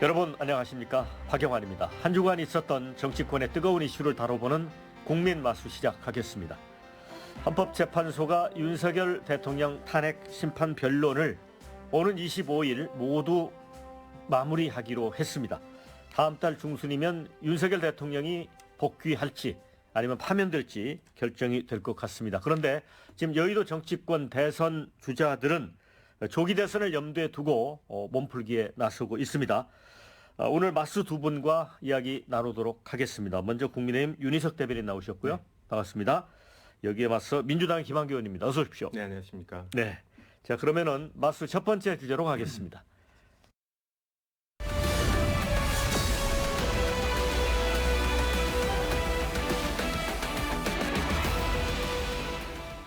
여러분 안녕하십니까, 박영환입니다. 한 주간 있었던 정치권의 뜨거운 이슈를 다뤄보는 국민마수 시작하겠습니다. 헌법재판소가 윤석열 대통령 탄핵 심판 변론을 오는 25일 모두 마무리하기로 했습니다. 다음 달 중순이면 윤석열 대통령이 복귀할지 아니면 파면될지 결정이 될 것 같습니다. 그런데 지금 여의도 정치권 대선 주자들은 조기 대선을 염두에 두고 몸풀기에 나서고 있습니다. 오늘 마수 두 분과 이야기 나누도록 하겠습니다. 먼저 국민의힘 윤희석 대변인 나오셨고요. 네. 반갑습니다. 여기에 맞서 민주당 김한규 의원입니다. 어서 오십시오. 네, 안녕하십니까. 네. 자, 그러면은 마수 첫 번째 주제로 가겠습니다.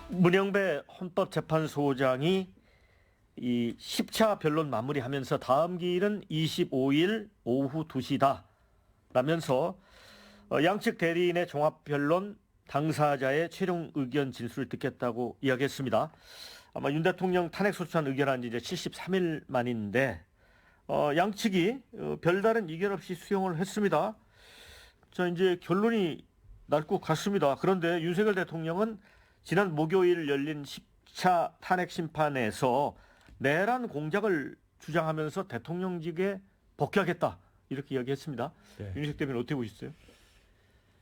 문영배 헌법재판소장이 이 10차 변론 마무리하면서 다음 기일은 25일 오후 2시다 라면서 양측 대리인의 종합변론 당사자의 최종 의견 진술을 듣겠다고 이야기했습니다. 아마 윤 대통령 탄핵 소추안 의결한 지 이제 73일 만인데 양측이 별다른 이견 없이 수용을 했습니다. 자, 이제 결론이 날 것 같습니다. 그런데 윤석열 대통령은 지난 목요일 열린 10차 탄핵 심판에서 내란 공작을 주장하면서 대통령직에 복귀하겠다 이렇게 이야기했습니다. 네. 윤희석 대변인 어떻게 보셨어요?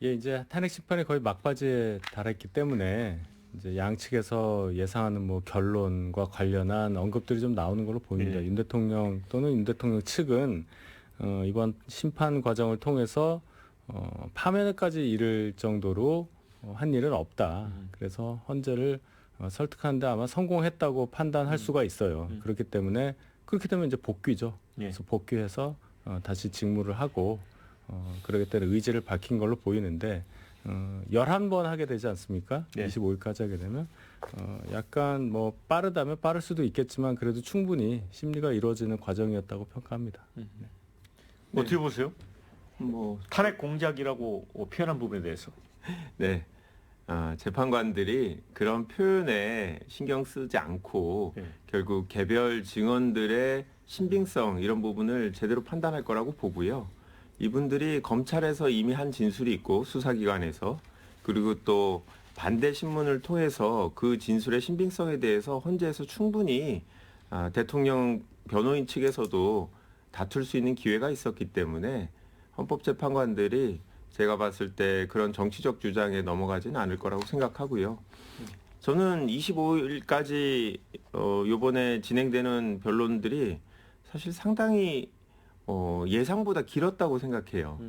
예, 이제 탄핵 심판이 거의 막바지에 달했기 때문에 이제 양측에서 예상하는 뭐 결론과 관련한 언급들이 좀 나오는 걸로 보입니다. 윤 대통령 또는 윤 대통령 측은 이번 심판 과정을 통해서 파면까지 이를 정도로 한 일은 없다. 그래서 헌재를 설득하는데 아마 성공했다고 판단할 수가 있어요. 그렇기 때문에 그렇게 되면 이제 복귀죠. 그래서 복귀해서 다시 직무를 하고 그러기 때문에 의지를 밝힌 걸로 보이는데 11번 하게 되지 않습니까? 25일까지 하게 되면 약간 뭐 빠르다면 빠를 수도 있겠지만 그래도 충분히 심리가 이루어지는 과정이었다고 평가합니다. 어떻게 보세요? 뭐 탄핵 공작이라고 표현한 부분에 대해서. 네. 재판관들이 그런 표현에 신경 쓰지 않고 결국 개별 증언들의 신빙성 이런 부분을 제대로 판단할 거라고 보고요. 이분들이 검찰에서 이미 한 진술이 있고 수사기관에서 그리고 또 반대 신문을 통해서 그 진술의 신빙성에 대해서 헌재에서 충분히 대통령 변호인 측에서도 다툴 수 있는 기회가 있었기 때문에 헌법재판관들이 제가 봤을 때 그런 정치적 주장에 넘어가지는 않을 거라고 생각하고요. 저는 25일까지 이번에 진행되는 변론들이 사실 상당히 예상보다 길었다고 생각해요.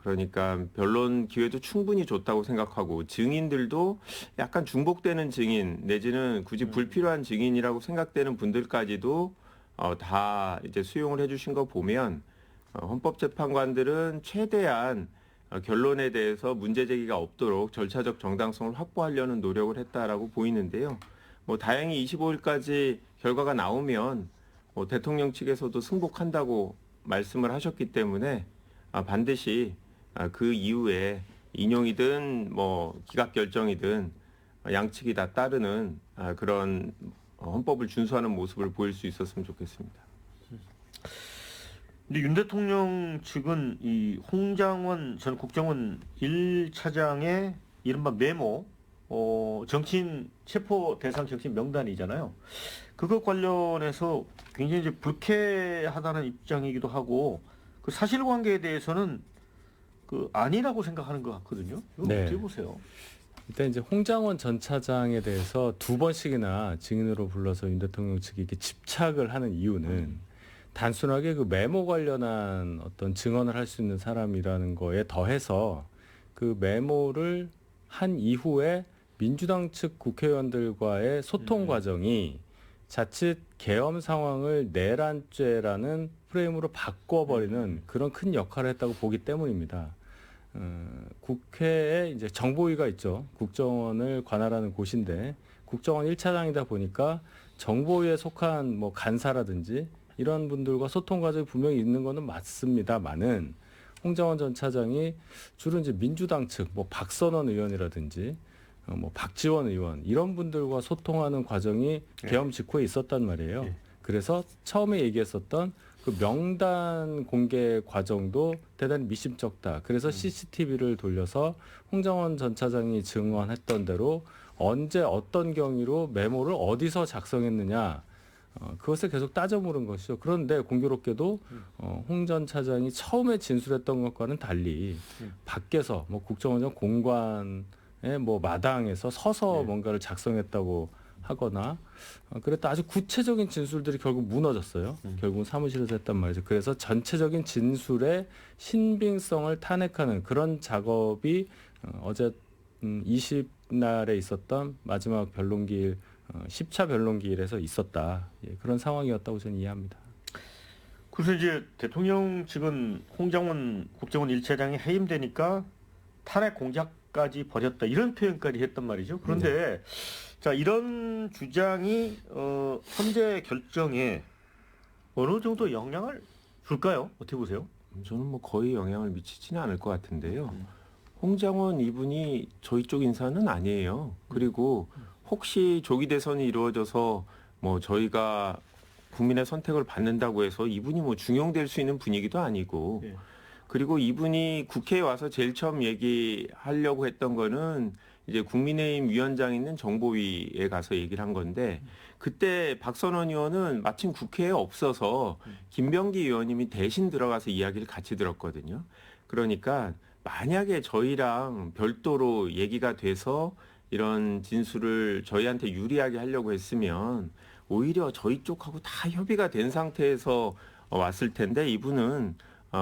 그러니까 변론 기회도 충분히 줬다고 생각하고 증인들도 약간 중복되는 증인 내지는 굳이 불필요한 증인이라고 생각되는 분들까지도 다 이제 수용을 해주신 거 보면 헌법재판관들은 최대한 결론에 대해서 문제 제기가 없도록 절차적 정당성을 확보하려는 노력을 했다라고 보이는데요. 뭐 다행히 25일까지 결과가 나오면 대통령 측에서도 승복한다고 말씀을 하셨기 때문에 반드시 그 이후에 인용이든 뭐 기각 결정이든 양측이 다 따르는 그런 헌법을 준수하는 모습을 보일 수 있었으면 좋겠습니다. 근데 윤 대통령 측은 이 홍장원 전 국정원 1차장의 이른바 메모, 정치인 체포 대상 정치인 명단이잖아요. 그것 관련해서 굉장히 이제 불쾌하다는 입장이기도 하고 그 사실관계에 대해서는 그 아니라고 생각하는 것 같거든요. 이거 어떻게 보세요? 일단 이제 홍장원 전 차장에 대해서 2번씩이나 증인으로 불러서 윤 대통령 측이 이렇게 집착을 하는 이유는 단순하게 그 메모 관련한 어떤 증언을 할 수 있는 사람이라는 거에 더해서 그 메모를 한 이후에 민주당 측 국회의원들과의 소통 과정이 자칫 계엄 상황을 내란죄라는 프레임으로 바꿔버리는 그런 큰 역할을 했다고 보기 때문입니다. 국회에 이제 정보위가 있죠. 국정원을 관할하는 곳인데 국정원 1차장이다 보니까 정보위에 속한 뭐 간사라든지 이런 분들과 소통 과정이 분명히 있는 거는 맞습니다만은 홍장원 전 차장이 주로 이제 민주당 측, 뭐 박선원 의원이라든지 뭐 박지원 의원 이런 분들과 소통하는 과정이 계엄 직후에 있었단 말이에요. 그래서 처음에 얘기했었던 그 명단 공개 과정도 대단히 미심쩍다. 그래서 CCTV를 돌려서 홍장원 전 차장이 증언했던 대로 언제 어떤 경위로 메모를 어디서 작성했느냐 그것을 계속 따져 물은 것이죠. 그런데 공교롭게도 홍 전 차장이 처음에 진술했던 것과는 달리 밖에서 뭐 국정원장 공관의 뭐 마당에서 서서 뭔가를 작성했다고 하거나 그랬다 아주 구체적인 진술들이 결국 무너졌어요. 결국은 사무실에서 했단 말이죠. 그래서 전체적인 진술의 신빙성을 탄핵하는 그런 작업이 어제 20날에 있었던 마지막 변론기일 10차 변론기일에서 있었다. 예, 그런 상황이었다고 저는 이해합니다. 그래서 이제 대통령 측은 홍장원 국정원 1차장이 해임되니까 탄핵 공작까지 벌였다. 이런 표현까지 했단 말이죠. 그런데 자, 이런 주장이 헌재 결정에 어느 정도 영향을 줄까요? 어떻게 보세요? 저는 뭐 거의 영향을 미치지는 않을 것 같은데요. 홍장원 이분이 저희 쪽 인사는 아니에요. 그리고 혹시 조기 대선이 이루어져서 뭐 저희가 국민의 선택을 받는다고 해서 이분이 뭐 중용될 수 있는 분위기도 아니고 그리고 이분이 국회에 와서 제일 처음 얘기하려고 했던 거는 이제 국민의힘 위원장 있는 정보위에 가서 얘기를 한 건데 그때 박선원 의원은 마침 국회에 없어서 김병기 의원님이 대신 들어가서 이야기를 같이 들었거든요. 그러니까 만약에 저희랑 별도로 얘기가 돼서 이런 진술을 저희한테 유리하게 하려고 했으면 오히려 저희 쪽하고 다 협의가 된 상태에서 왔을 텐데 이분은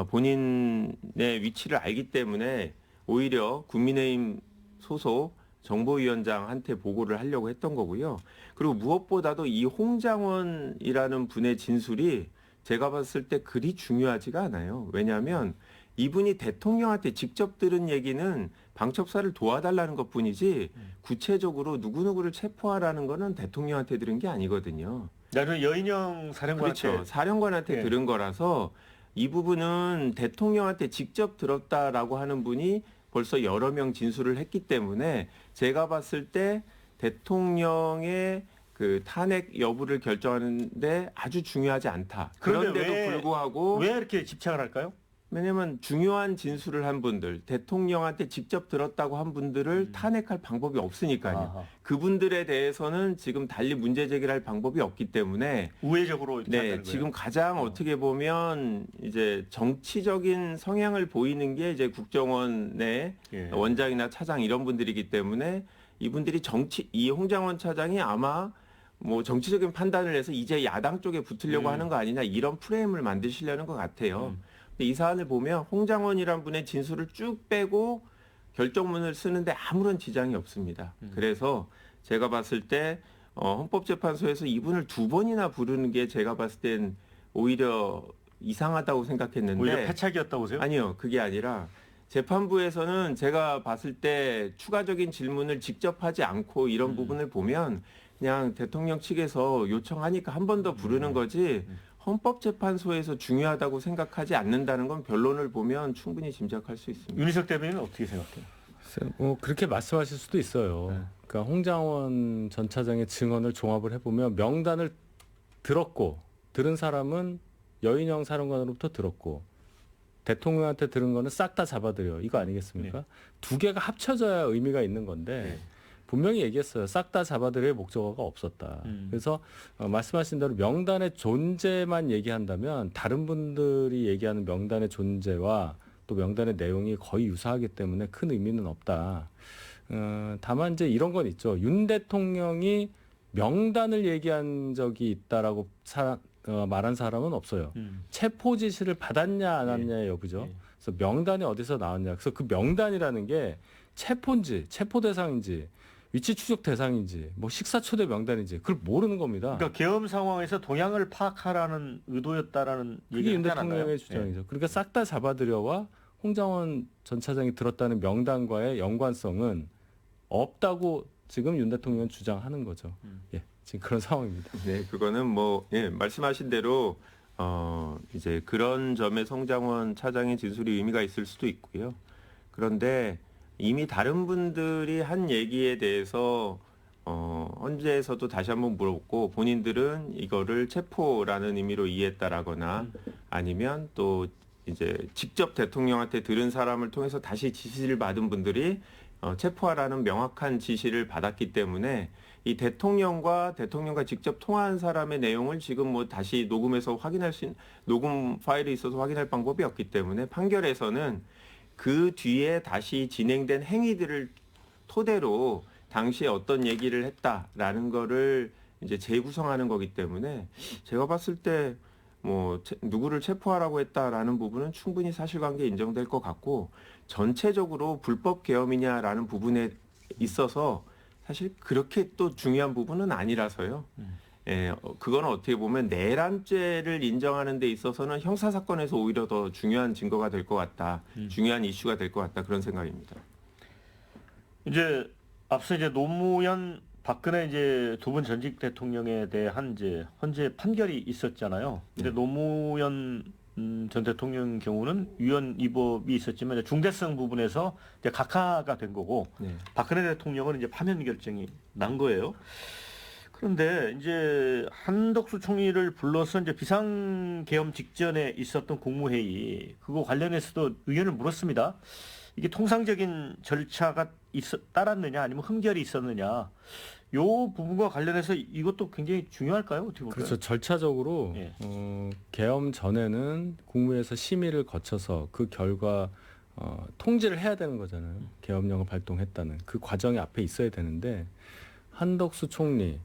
본인의 위치를 알기 때문에 오히려 국민의힘 소속 정보위원장한테 보고를 하려고 했던 거고요. 그리고 무엇보다도 이 홍장원이라는 분의 진술이 제가 봤을 때 그리 중요하지가 않아요. 왜냐하면 이분이 대통령한테 직접 들은 얘기는 방첩사를 도와달라는 것뿐이지 구체적으로 누구누구를 체포하라는 거는 대통령한테 들은 게 아니거든요. 나는 여인영 사령관한테 그렇죠. 사령관한테 들은 거라서 이 부분은 대통령한테 직접 들었다라고 하는 분이 벌써 여러 명 진술을 했기 때문에 제가 봤을 때 대통령의 그 탄핵 여부를 결정하는데 아주 중요하지 않다. 그런데도 불구하고 왜 이렇게 집착을 할까요? 왜냐하면 중요한 진술을 한 분들, 대통령한테 직접 들었다고 한 분들을 탄핵할 방법이 없으니까요. 아하. 그분들에 대해서는 지금 달리 문제 제기를 할 방법이 없기 때문에 우회적으로 이렇게 한다는 거예요? 지금 가장 어떻게 보면 이제 정치적인 성향을 보이는 게 이제 국정원의 원장이나 차장 이런 분들이기 때문에 이분들이 이 홍장원 차장이 아마 뭐 정치적인 판단을 해서 이제 야당 쪽에 붙으려고 하는 거 아니냐 이런 프레임을 만드시려는 것 같아요. 이 사안을 보면 홍장원이란 분의 진술을 쭉 빼고 결정문을 쓰는데 아무런 지장이 없습니다. 그래서 제가 봤을 때 헌법재판소에서 이분을 2번이나 부르는 게 제가 봤을 땐 오히려 이상하다고 생각했는데 오히려 패착이었다고 보세요? 아니요. 그게 아니라 재판부에서는 제가 봤을 때 추가적인 질문을 직접 하지 않고 이런 부분을 보면 그냥 대통령 측에서 요청하니까 한 번 더 부르는 거지 헌법재판소에서 중요하다고 생각하지 않는다는 건 변론을 보면 충분히 짐작할 수 있습니다. 윤희석 대변인은 어떻게 생각해요? 뭐 그렇게 말씀하실 수도 있어요. 그러니까 홍장원 전 차장의 증언을 종합을 해보면 명단을 들은 사람은 여인영 사령관으로부터 들었고 대통령한테 들은 거는 싹 다 잡아들여 이거 아니겠습니까? 두 개가 합쳐져야 의미가 있는 건데 분명히 얘기했어요. 싹 다 잡아들일 목적어가 없었다. 그래서 말씀하신 대로 명단의 존재만 얘기한다면 다른 분들이 얘기하는 명단의 존재와 또 명단의 내용이 거의 유사하기 때문에 큰 의미는 없다. 다만 이제 이런 건 있죠. 윤 대통령이 명단을 얘기한 적이 있다라고 말한 사람은 없어요. 체포 지시를 받았냐 안 받았냐의 여부죠. 그래서 명단이 어디서 나왔냐. 그래서 그 명단이라는 게 체포인지 체포 대상인지 위치 추적 대상인지 뭐 식사 초대 명단인지 그걸 모르는 겁니다. 그러니까 계엄 상황에서 동향을 파악하라는 의도였다라는 그게 윤 얘기를 하지 않았나요? 대통령의 주장이죠. 그러니까 싹 다 잡아들여와 홍장원 전 차장이 들었다는 명단과의 연관성은 없다고 지금 윤 대통령은 주장하는 거죠. 예, 지금 그런 상황입니다. 네, 그거는 뭐 말씀하신 대로 이제 그런 점에 홍장원 차장의 진술이 의미가 있을 수도 있고요. 그런데 이미 다른 분들이 한 얘기에 대해서 헌재에서도 다시 한번 물었고 본인들은 이거를 체포라는 의미로 이해했다라거나 아니면 또 이제 직접 대통령한테 들은 사람을 통해서 다시 지시를 받은 분들이 체포하라는 명확한 지시를 받았기 때문에 이 대통령과 직접 통화한 사람의 내용을 지금 뭐 다시 녹음해서 확인할 수 있는 녹음 파일이 있어서 확인할 방법이 없기 때문에 판결에서는 그 뒤에 다시 진행된 행위들을 토대로 당시에 어떤 얘기를 했다라는 거를 이제 재구성하는 거기 때문에 제가 봤을 때 뭐 누구를 체포하라고 했다라는 부분은 충분히 사실관계 인정될 것 같고 전체적으로 불법 계엄이냐라는 부분에 있어서 사실 그렇게 또 중요한 부분은 아니라서요. 예, 그거는 어떻게 보면 내란죄를 인정하는 데 있어서는 형사사건에서 오히려 더 중요한 증거가 될 것 같다. 중요한 이슈가 될 것 같다. 그런 생각입니다. 이제 앞서 이제 노무현 박근혜 이제 두 분 전직 대통령에 대한 이제 헌재 판결이 있었잖아요. 근데 노무현 전 대통령 경우는 위헌 위법이 있었지만 중대성 부분에서 이제 각하가 된 거고 박근혜 대통령은 이제 파면 결정이 난 거예요. 그런데 이제 한덕수 총리를 불러서 이제 비상계엄 직전에 있었던 국무회의 그거 관련해서도 의견을 물었습니다. 이게 통상적인 절차가 따랐느냐 아니면 흠결이 있었느냐 요 부분과 관련해서 이것도 굉장히 중요할까요? 어떻게 볼까요? 그렇죠. 절차적으로 예. 계엄 전에는 국무회에서 심의를 거쳐서 그 결과 통지를 해야 되는 거잖아요. 계엄령을 발동했다는 그 과정이 앞에 있어야 되는데 한덕수 총리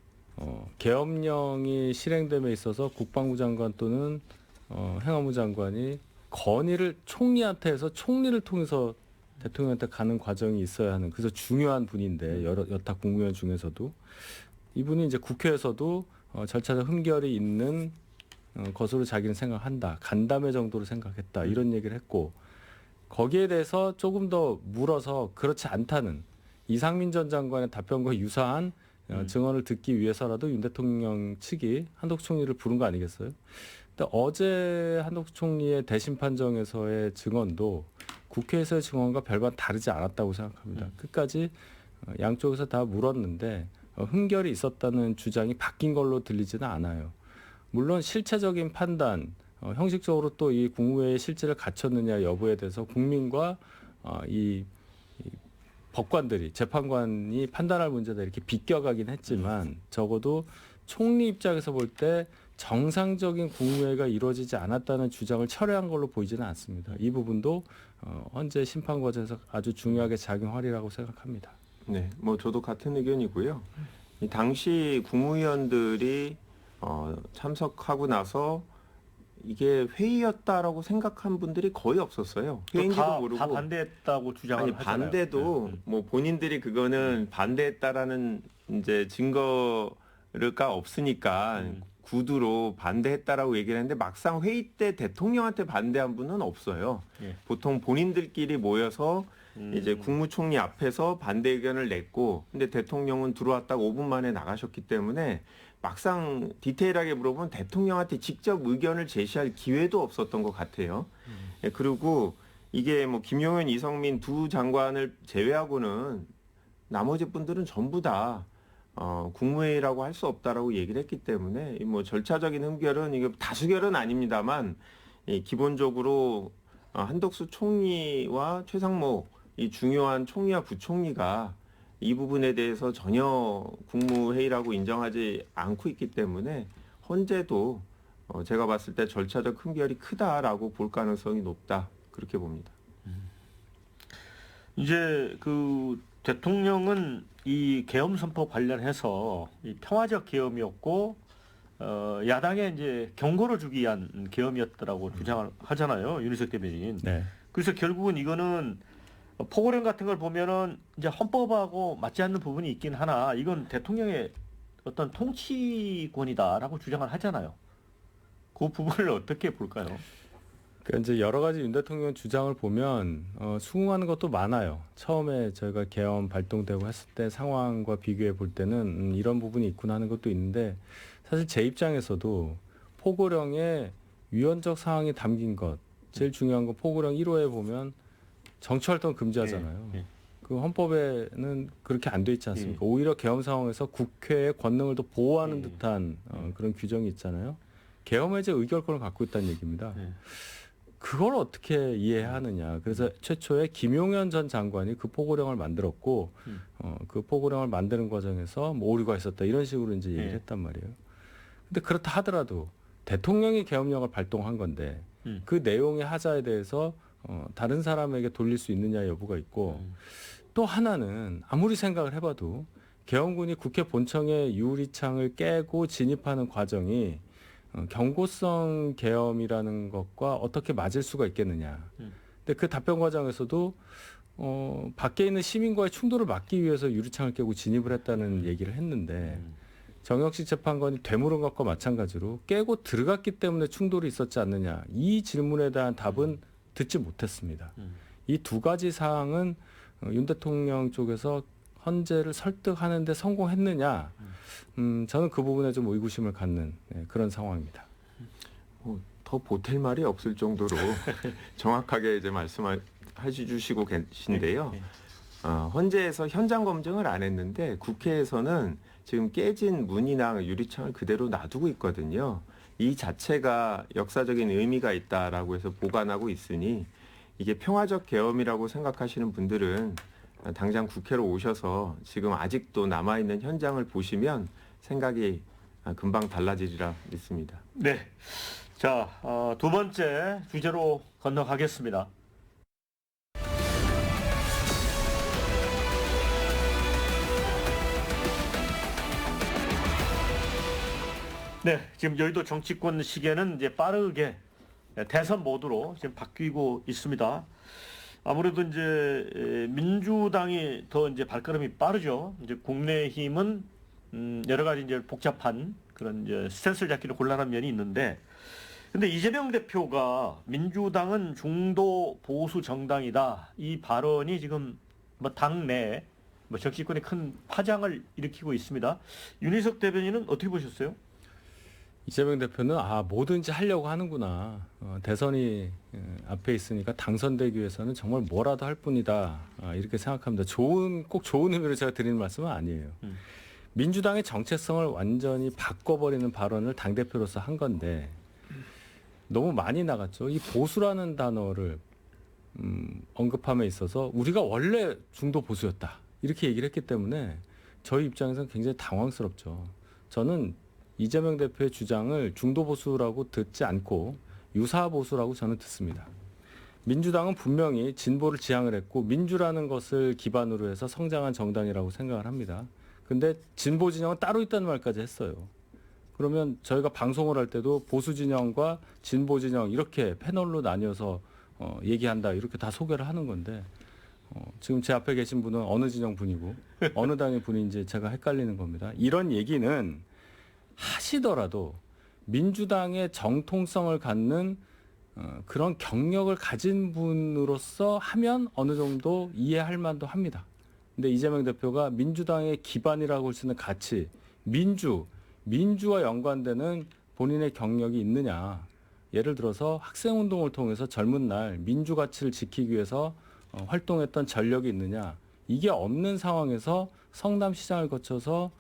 계엄령이 실행됨에 있어서 국방부 장관 또는 행안부 장관이 건의를 총리한테 해서 총리를 통해서 대통령한테 가는 과정이 있어야 하는 그래서 중요한 분인데 여타 국무위원 중에서도 이분이 이제 국회에서도 절차적 흠결이 있는 것으로 자기는 생각한다. 간담회 정도로 생각했다. 이런 얘기를 했고 거기에 대해서 조금 더 물어서 그렇지 않다는 이상민 전 장관의 답변과 유사한 증언을 듣기 위해서라도 윤 대통령 측이 한덕수 총리를 부른 거 아니겠어요? 근데 어제 한덕수 총리의 대심 판정에서의 증언도 국회에서의 증언과 별반 다르지 않았다고 생각합니다. 끝까지 양쪽에서 다 물었는데 흠결이 있었다는 주장이 바뀐 걸로 들리지는 않아요. 물론 실체적인 판단, 형식적으로 또 이 국무회의 실질을 갖췄느냐 여부에 대해서 국민과 이 법관들이 재판관이 판단할 문제다 이렇게 비껴가긴 했지만 적어도 총리 입장에서 볼 때 정상적인 국무회의가 이루어지지 않았다는 주장을 철회한 걸로 보이지는 않습니다. 이 부분도 헌재 심판 과정에서 아주 중요하게 작용하리라고 생각합니다. 네, 뭐 저도 같은 의견이고요. 이 당시 국무위원들이 참석하고 나서 이게 회의였다라고 생각한 분들이 거의 없었어요. 회의인지도 모르고 다 반대했다고 주장을 아니 하잖아요. 반대도 뭐 본인들이 그거는 반대했다라는 이제 증거가 없으니까 구두로 반대했다라고 얘기를 했는데 막상 회의 때 대통령한테 반대한 분은 없어요. 보통 본인들끼리 모여서 이제 국무총리 앞에서 반대 의견을 냈고 근데 대통령은 들어왔다가 5분 만에 나가셨기 때문에 막상 디테일하게 물어보면 대통령한테 직접 의견을 제시할 기회도 없었던 것 같아요. 그리고 이게 뭐 김용현, 이성민 두 장관을 제외하고는 나머지 분들은 전부 다 국무회의라고 할 수 없다라고 얘기를 했기 때문에 뭐 절차적인 흠결은 이게 다수결은 아닙니다만 기본적으로 한덕수 총리와 최상목 이 중요한 총리와 부총리가 이 부분에 대해서 전혀 국무회의라고 인정하지 않고 있기 때문에 헌재도 제가 봤을 때 절차적 흠결이 크다라고 볼 가능성이 높다 그렇게 봅니다. 이제 그 대통령은 이 계엄 선포 관련해서 이 평화적 계엄이었고 야당에 이제 경고를 주기 위한 계엄이었다라고 주장을 하잖아요. 윤희석 대변인. 네. 그래서 결국은 이거는 포고령 같은 걸 보면은 이제 헌법하고 맞지 않는 부분이 있긴 하나 이건 대통령의 어떤 통치권이다라고 주장을 하잖아요. 그 부분을 어떻게 볼까요? 그러니까 이제 여러 가지 윤 대통령 주장을 보면 수긍하는 것도 많아요. 처음에 저희가 계엄 발동되고 했을 때 상황과 비교해 볼 때는 이런 부분이 있구나 하는 것도 있는데 사실 제 입장에서도 포고령에 위헌적 사항이 담긴 것 제일 중요한 건 포고령 1호에 보면 정치활동 금지하잖아요. 그 헌법에는 그렇게 안 돼 있지 않습니까? 오히려 계엄 상황에서 국회의 권능을 더 보호하는 듯한 그런 규정이 있잖아요. 계엄 해제 의결권을 갖고 있다는 얘기입니다. 네. 그걸 어떻게 이해하느냐. 그래서 최초에 김용현 전 장관이 그 포고령을 만들었고 그 포고령을 만드는 과정에서 뭐 오류가 있었다 이런 식으로 이제 얘기를 했단 말이에요. 근데 그렇다 하더라도 대통령이 계엄령을 발동한 건데 그 내용의 하자에 대해서 다른 사람에게 돌릴 수 있느냐 여부가 있고 또 하나는 아무리 생각을 해봐도 계엄군이 국회 본청의 유리창을 깨고 진입하는 과정이 경고성 계엄이라는 것과 어떻게 맞을 수가 있겠느냐. 근데 그 답변 과정에서도 밖에 있는 시민과의 충돌을 막기 위해서 유리창을 깨고 진입을 했다는 얘기를 했는데 정혁식 재판관이 되물은 것과 마찬가지로 깨고 들어갔기 때문에 충돌이 있었지 않느냐. 이 질문에 대한 답은 듣지 못했습니다. 이 두 가지 사항은 윤 대통령 쪽에서 헌재를 설득하는 데 성공했느냐. 저는 그 부분에 좀 의구심을 갖는 그런 상황입니다. 더 보탤 말이 없을 정도로 정확하게 이제 말씀해 주시고 계신데요. 헌재에서 현장 검증을 안 했는데 국회에서는 지금 깨진 문이나 유리창을 그대로 놔두고 있거든요. 이 자체가 역사적인 의미가 있다라고 해서 보관하고 있으니 이게 평화적 계엄이라고 생각하시는 분들은 당장 국회로 오셔서 지금 아직도 남아있는 현장을 보시면 생각이 금방 달라지리라 믿습니다. 네. 자, 두 번째 주제로 건너가겠습니다. 네, 지금 여의도 정치권 시계는 이제 빠르게 대선 모드로 지금 바뀌고 있습니다. 아무래도 이제 민주당이 더 이제 발걸음이 빠르죠. 이제 국민의힘은 여러 가지 이제 복잡한 그런 이제 스탠스를 잡기는 곤란한 면이 있는데, 근데 이재명 대표가 민주당은 중도 보수 정당이다 이 발언이 지금 뭐 당내 뭐 정치권에 큰 파장을 일으키고 있습니다. 윤희석 대변인은 어떻게 보셨어요? 이재명 대표는 뭐든지 하려고 하는구나. 대선이 앞에 있으니까 당선되기 위해서는 정말 뭐라도 할 뿐이다. 이렇게 생각합니다. 꼭 좋은 의미로 제가 드리는 말씀은 아니에요. 민주당의 정체성을 완전히 바꿔버리는 발언을 당대표로서 한 건데 너무 많이 나갔죠. 이 보수라는 단어를 언급함에 있어서 우리가 원래 중도 보수였다. 이렇게 얘기를 했기 때문에 저희 입장에서는 굉장히 당황스럽죠. 저는 이재명 대표의 주장을 중도 보수라고 듣지 않고 유사 보수라고 저는 듣습니다. 민주당은 분명히 진보를 지향을 했고 민주라는 것을 기반으로 해서 성장한 정당이라고 생각을 합니다. 근데 진보 진영은 따로 있다는 말까지 했어요. 그러면 저희가 방송을 할 때도 보수 진영과 진보 진영 이렇게 패널로 나뉘어서 얘기한다 이렇게 다 소개를 하는 건데 지금 제 앞에 계신 분은 어느 진영 분이고 어느 당의 분인지 제가 헷갈리는 겁니다. 이런 얘기는 하시더라도 민주당의 정통성을 갖는 그런 경력을 가진 분으로서 하면 어느 정도 이해할 만도 합니다. 근데 이재명 대표가 민주당의 기반이라고 할 수 있는 가치, 민주와 연관되는 본인의 경력이 있느냐. 예를 들어서 학생운동을 통해서 젊은 날 민주 가치를 지키기 위해서 활동했던 전력이 있느냐. 이게 없는 상황에서 성남시장을 거쳐서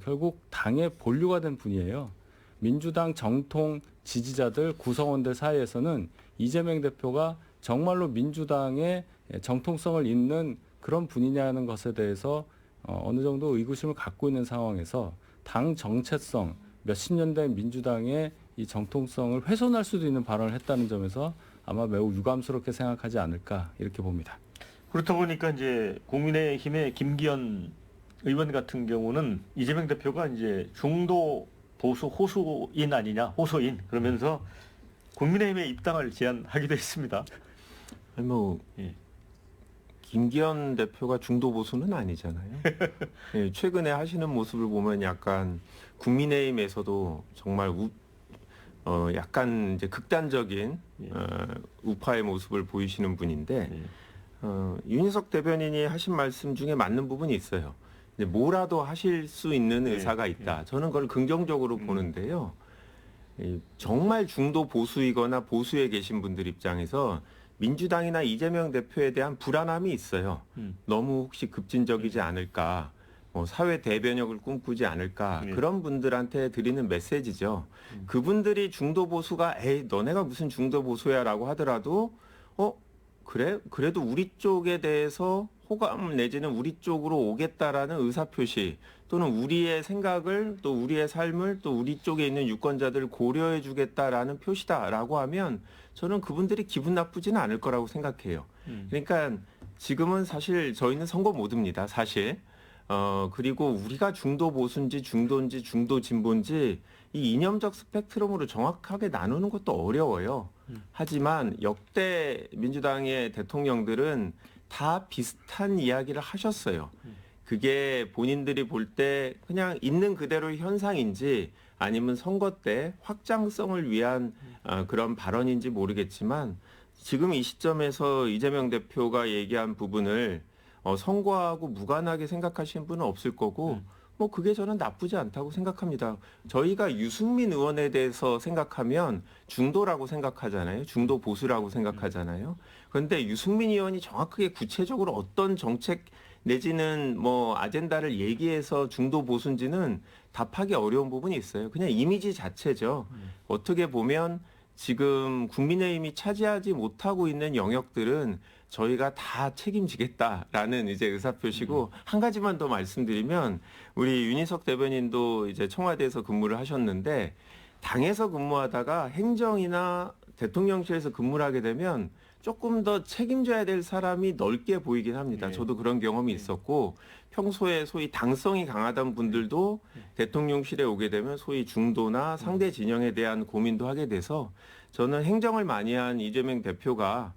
결국 당의 본류가 된 분이에요. 민주당 정통 지지자들, 구성원들 사이에서는 이재명 대표가 정말로 민주당의 정통성을 잇는 그런 분이냐는 것에 대해서 어느 정도 의구심을 갖고 있는 상황에서 당 정체성, 몇십 년 된 민주당의 이 정통성을 훼손할 수도 있는 발언을 했다는 점에서 아마 매우 유감스럽게 생각하지 않을까 이렇게 봅니다. 그렇다 보니까 이제 국민의힘의 김기현 의원 같은 경우는 이재명 대표가 이제 중도 보수 호소인 아니냐, 호소인 그러면서 국민의힘의 입당을 제안하기도 했습니다. 아니 김기현 대표가 중도 보수는 아니잖아요. 예, 최근에 하시는 모습을 보면 약간 국민의힘에서도 정말 약간 이제 극단적인 우파의 모습을 보이시는 분인데 윤희석 대변인이 하신 말씀 중에 맞는 부분이 있어요. 이제 뭐라도 하실 수 있는 의사가 있다. 저는 그걸 긍정적으로 보는데요. 정말 중도 보수이거나 보수에 계신 분들 입장에서 민주당이나 이재명 대표에 대한 불안함이 있어요. 너무 혹시 급진적이지 않을까. 사회 대변혁을 꿈꾸지 않을까 예. 그런 분들한테 드리는 메시지죠. 그분들이 중도 보수가 에이 너네가 무슨 중도 보수야라고 하더라도 그래 그래도 우리 쪽에 대해서 호감 내지는 우리 쪽으로 오겠다라는 의사표시 또는 우리의 생각을 또 우리의 삶을 또 우리 쪽에 있는 유권자들을 고려해 주겠다라는 표시다라고 하면 저는 그분들이 기분 나쁘지는 않을 거라고 생각해요. 그러니까 지금은 사실 저희는 선거 모드입니다. 사실. 그리고 우리가 중도 보수인지 중도인지 중도 진보인지 이 이념적 스펙트럼으로 정확하게 나누는 것도 어려워요. 하지만 역대 민주당의 대통령들은 다 비슷한 이야기를 하셨어요. 그게 본인들이 볼 때 그냥 있는 그대로의 현상인지 아니면 선거 때 확장성을 위한 그런 발언인지 모르겠지만 지금 이 시점에서 이재명 대표가 얘기한 부분을 선거하고 무관하게 생각하시는 분은 없을 거고 뭐 그게 저는 나쁘지 않다고 생각합니다. 저희가 유승민 의원에 대해서 생각하면 중도라고 생각하잖아요. 중도 보수라고 생각하잖아요. 그런데 유승민 의원이 정확하게 구체적으로 어떤 정책 내지는 뭐 아젠다를 얘기해서 중도 보수인지는 답하기 어려운 부분이 있어요. 그냥 이미지 자체죠. 어떻게 보면 지금 국민의힘이 차지하지 못하고 있는 영역들은 저희가 다 책임지겠다라는 이제 의사표시고 한 가지만 더 말씀드리면 우리 윤희석 대변인도 이제 청와대에서 근무를 하셨는데 당에서 근무하다가 행정이나 대통령실에서 근무를 하게 되면 조금 더 책임져야 될 사람이 넓게 보이긴 합니다. 네. 저도 그런 경험이 있었고 평소에 소위 당성이 강하던 분들도 대통령실에 오게 되면 소위 중도나 상대 진영에 대한 고민도 하게 돼서 저는 행정을 많이 한 이재명 대표가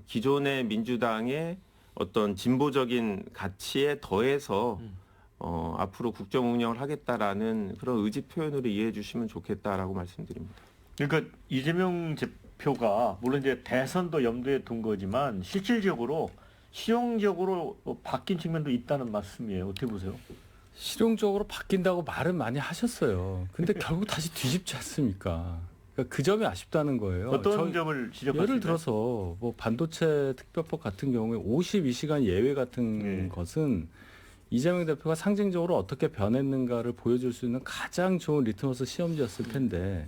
기존의 민주당의 어떤 진보적인 가치에 더해서 앞으로 국정 운영을 하겠다라는 그런 의지 표현으로 이해해 주시면 좋겠다라고 말씀드립니다. 그러니까 이재명 대표가 물론 이제 대선도 염두에 둔 거지만 실질적으로 실용적으로 바뀐 측면도 있다는 말씀이에요. 어떻게 보세요? 실용적으로 바뀐다고 말은 많이 하셨어요. 근데 결국 다시 뒤집지 않습니까? 그러니까 그 점이 아쉽다는 거예요. 어떤 점을 지적하시나요? 예를 들어서 뭐 반도체 특별법 같은 경우에 52시간 예외 같은 것은 이재명 대표가 상징적으로 어떻게 변했는가를 보여줄 수 있는 가장 좋은 리트머스 시험지였을 텐데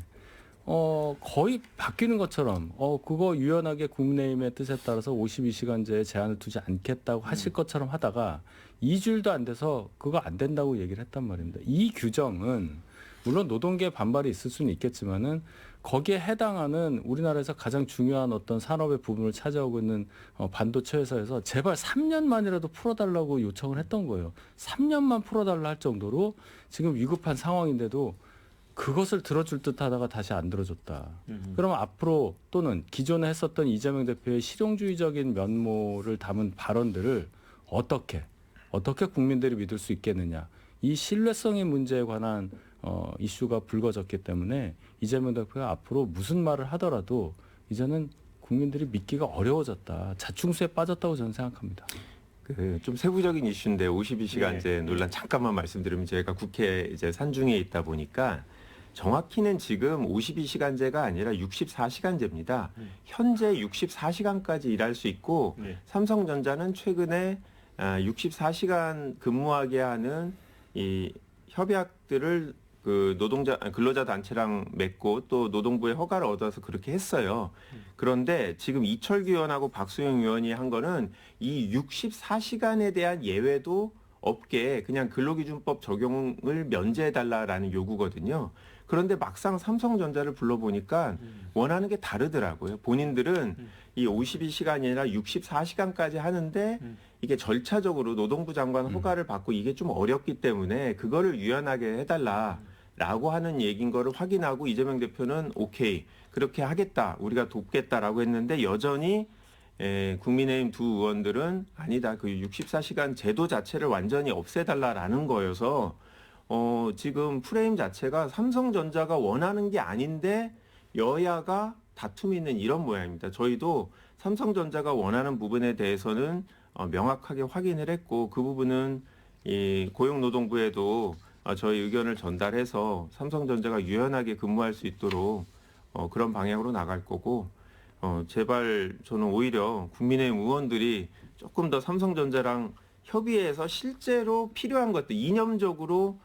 거의 바뀌는 것처럼 그거 유연하게 국민의힘의 뜻에 따라서 52시간제에 제한을 두지 않겠다고 하실 것처럼 하다가 2주일도 안 돼서 그거 안 된다고 얘기를 했단 말입니다. 이 규정은 물론 노동계 반발이 있을 수는 있겠지만은 거기에 해당하는 우리나라에서 가장 중요한 어떤 산업의 부분을 차지하고 있는 반도체 회사에서 제발 3년만이라도 풀어달라고 요청을 했던 거예요. 3년만 풀어달라 할 정도로 지금 위급한 상황인데도 그것을 들어줄 듯 하다가 다시 안 들어줬다. 그러면 앞으로 또는 기존에 했었던 이재명 대표의 실용주의적인 면모를 담은 발언들을 어떻게 국민들이 믿을 수 있겠느냐. 이 신뢰성의 문제에 관한 이슈가 불거졌기 때문에 이재명 대표가 앞으로 무슨 말을 하더라도 이제는 국민들이 믿기가 어려워졌다. 자충수에 빠졌다고 저는 생각합니다. 좀 세부적인 이슈인데 52시간제 논란 잠깐만 말씀드리면 저희가 국회 이제 산중에 있다 보니까 정확히는 지금 52시간제가 아니라 64시간제입니다. 현재 64시간까지 일할 수 있고 삼성전자는 최근에 64시간 근무하게 하는 이 협약들을 그 근로자 단체랑 맺고 또 노동부의 허가를 얻어서 그렇게 했어요. 그런데 지금 이철규 의원하고 박수영 의원이 한 거는 이 64시간에 대한 예외도 없게 그냥 근로기준법 적용을 면제해달라라는 요구거든요. 그런데 막상 삼성전자를 불러보니까 원하는 게 다르더라고요. 본인들은 이 52시간이 아니라 64시간까지 하는데 이게 절차적으로 노동부 장관 허가를 받고 이게 좀 어렵기 때문에 그거를 유연하게 해달라라고 하는 얘기인 거를 확인하고 이재명 대표는 오케이 그렇게 하겠다 우리가 돕겠다라고 했는데 여전히 국민의힘 두 의원들은 아니다 그 64시간 제도 자체를 완전히 없애달라라는 거여서 지금 프레임 자체가 삼성전자가 원하는 게 아닌데 여야가 다툼이 있는 이런 모양입니다. 저희도 삼성전자가 원하는 부분에 대해서는 명확하게 확인을 했고 그 부분은 이 고용노동부에도 저희 의견을 전달해서 삼성전자가 유연하게 근무할 수 있도록 그런 방향으로 나갈 거고 제발 저는 오히려 국민의힘 의원들이 조금 더 삼성전자랑 협의해서 실제로 필요한 것들 이념적으로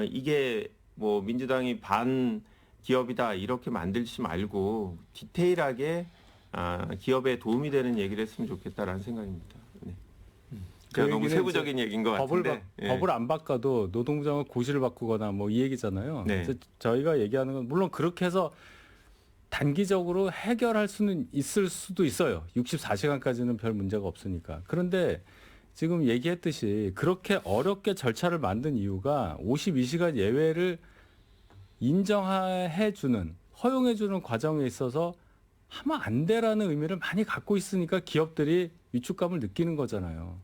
이게 뭐 민주당이 반 기업이다 이렇게 만들지 말고 디테일하게 기업에 도움이 되는 얘기를 했으면 좋겠다라는 생각입니다. 네. 제가 너무 세부적인 얘기인 것 같은데 법을 안 바꿔도 노동부장은 고시를 바꾸거나 뭐 이 얘기잖아요. 네. 그래서 저희가 얘기하는 건 물론 그렇게 해서 단기적으로 해결할 수는 있을 수도 있어요. 64시간까지는 별 문제가 없으니까. 그런데 지금 얘기했듯이 그렇게 어렵게 절차를 만든 이유가 52시간 예외를 인정해주는 허용해주는 과정에 있어서 하면 안 돼라는 의미를 많이 갖고 있으니까 기업들이 위축감을 느끼는 거잖아요.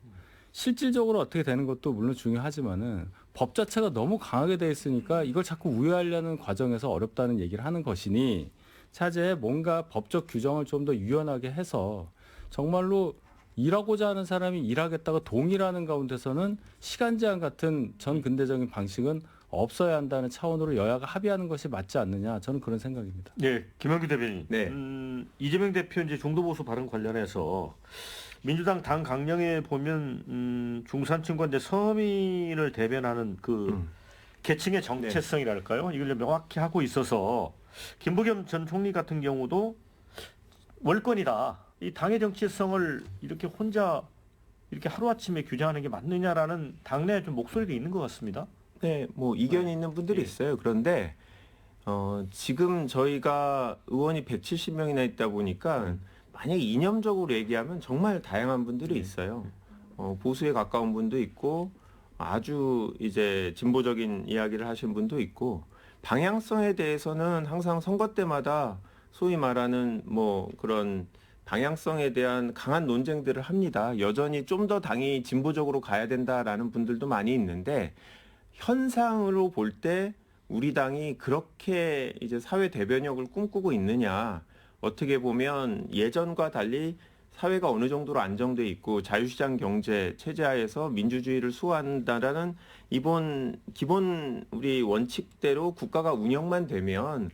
실질적으로 어떻게 되는 것도 물론 중요하지만은 법 자체가 너무 강하게 돼 있으니까 이걸 자꾸 우회하려는 과정에서 어렵다는 얘기를 하는 것이니 차제에 뭔가 법적 규정을 좀 더 유연하게 해서 정말로 일하고자 하는 사람이 일하겠다고 동의하는 가운데서는 시간 제한 같은 전 근대적인 방식은 없어야 한다는 차원으로 여야가 합의하는 것이 맞지 않느냐 저는 그런 생각입니다. 네, 김영규 대변인. 네. 이재명 대표 이제 중도 보수 발언 관련해서 민주당 당 강령에 보면 중산층과 이제 서민을 대변하는 그 계층의 정체성이랄까요? 이걸 명확히 하고 있어서 김부겸 전 총리 같은 경우도 월권이다. 이 당의 정체성을 이렇게 혼자 이렇게 하루아침에 규정하는 게 맞느냐라는 당내에 좀 목소리도 있는 것 같습니다. 네, 뭐 이견이 있는 분들이 있어요. 그런데 지금 저희가 의원이 170명이나 있다 보니까 만약에 이념적으로 얘기하면 정말 다양한 분들이 있어요. 보수에 가까운 분도 있고 아주 이제 진보적인 이야기를 하신 분도 있고 방향성에 대해서는 항상 선거 때마다 소위 말하는 뭐 그런 방향성에 대한 강한 논쟁들을 합니다. 여전히 좀 더 당이 진보적으로 가야 된다라는 분들도 많이 있는데 현상으로 볼 때 우리 당이 그렇게 이제 사회 대변역을 꿈꾸고 있느냐. 어떻게 보면 예전과 달리 사회가 어느 정도로 안정돼 있고 자유시장 경제 체제하에서 민주주의를 수호한다라는 기본 우리 원칙대로 국가가 운영만 되면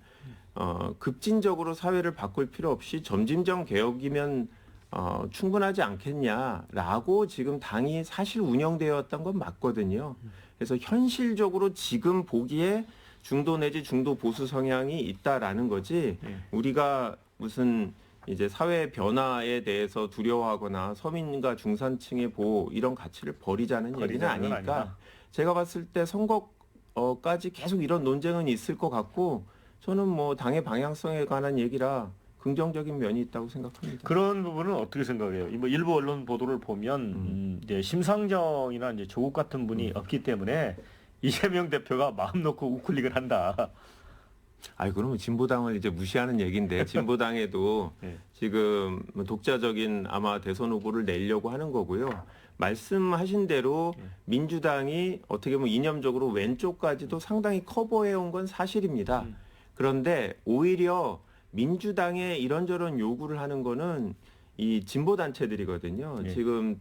급진적으로 사회를 바꿀 필요 없이 점진적 개혁이면 충분하지 않겠냐라고 지금 당이 사실 운영되었던 건 맞거든요. 그래서 현실적으로 지금 보기에 중도 내지 중도 보수 성향이 있다라는 거지 우리가 무슨 이제 사회 변화에 대해서 두려워하거나 서민과 중산층의 보호 이런 가치를 버리자는 얘기는 아니니까 제가 봤을 때 선거까지 계속 이런 논쟁은 있을 것 같고 저는 뭐 당의 방향성에 관한 얘기라 긍정적인 면이 있다고 생각합니다. 그런 부분은 어떻게 생각해요? 뭐 일부 언론 보도를 보면 이제 심상정이나 이제 조국 같은 분이 없기 때문에 이재명 대표가 마음 놓고 우클릭을 한다. 그러면 진보당을 이제 무시하는 얘기인데 진보당에도 네. 지금 독자적인 아마 대선 후보를 내려고 하는 거고요. 말씀하신 대로 민주당이 어떻게 보면 이념적으로 왼쪽까지도 상당히 커버해온 건 사실입니다. 그런데 오히려 민주당에 이런저런 요구를 하는 거는 이 진보 단체들이거든요. 네. 지금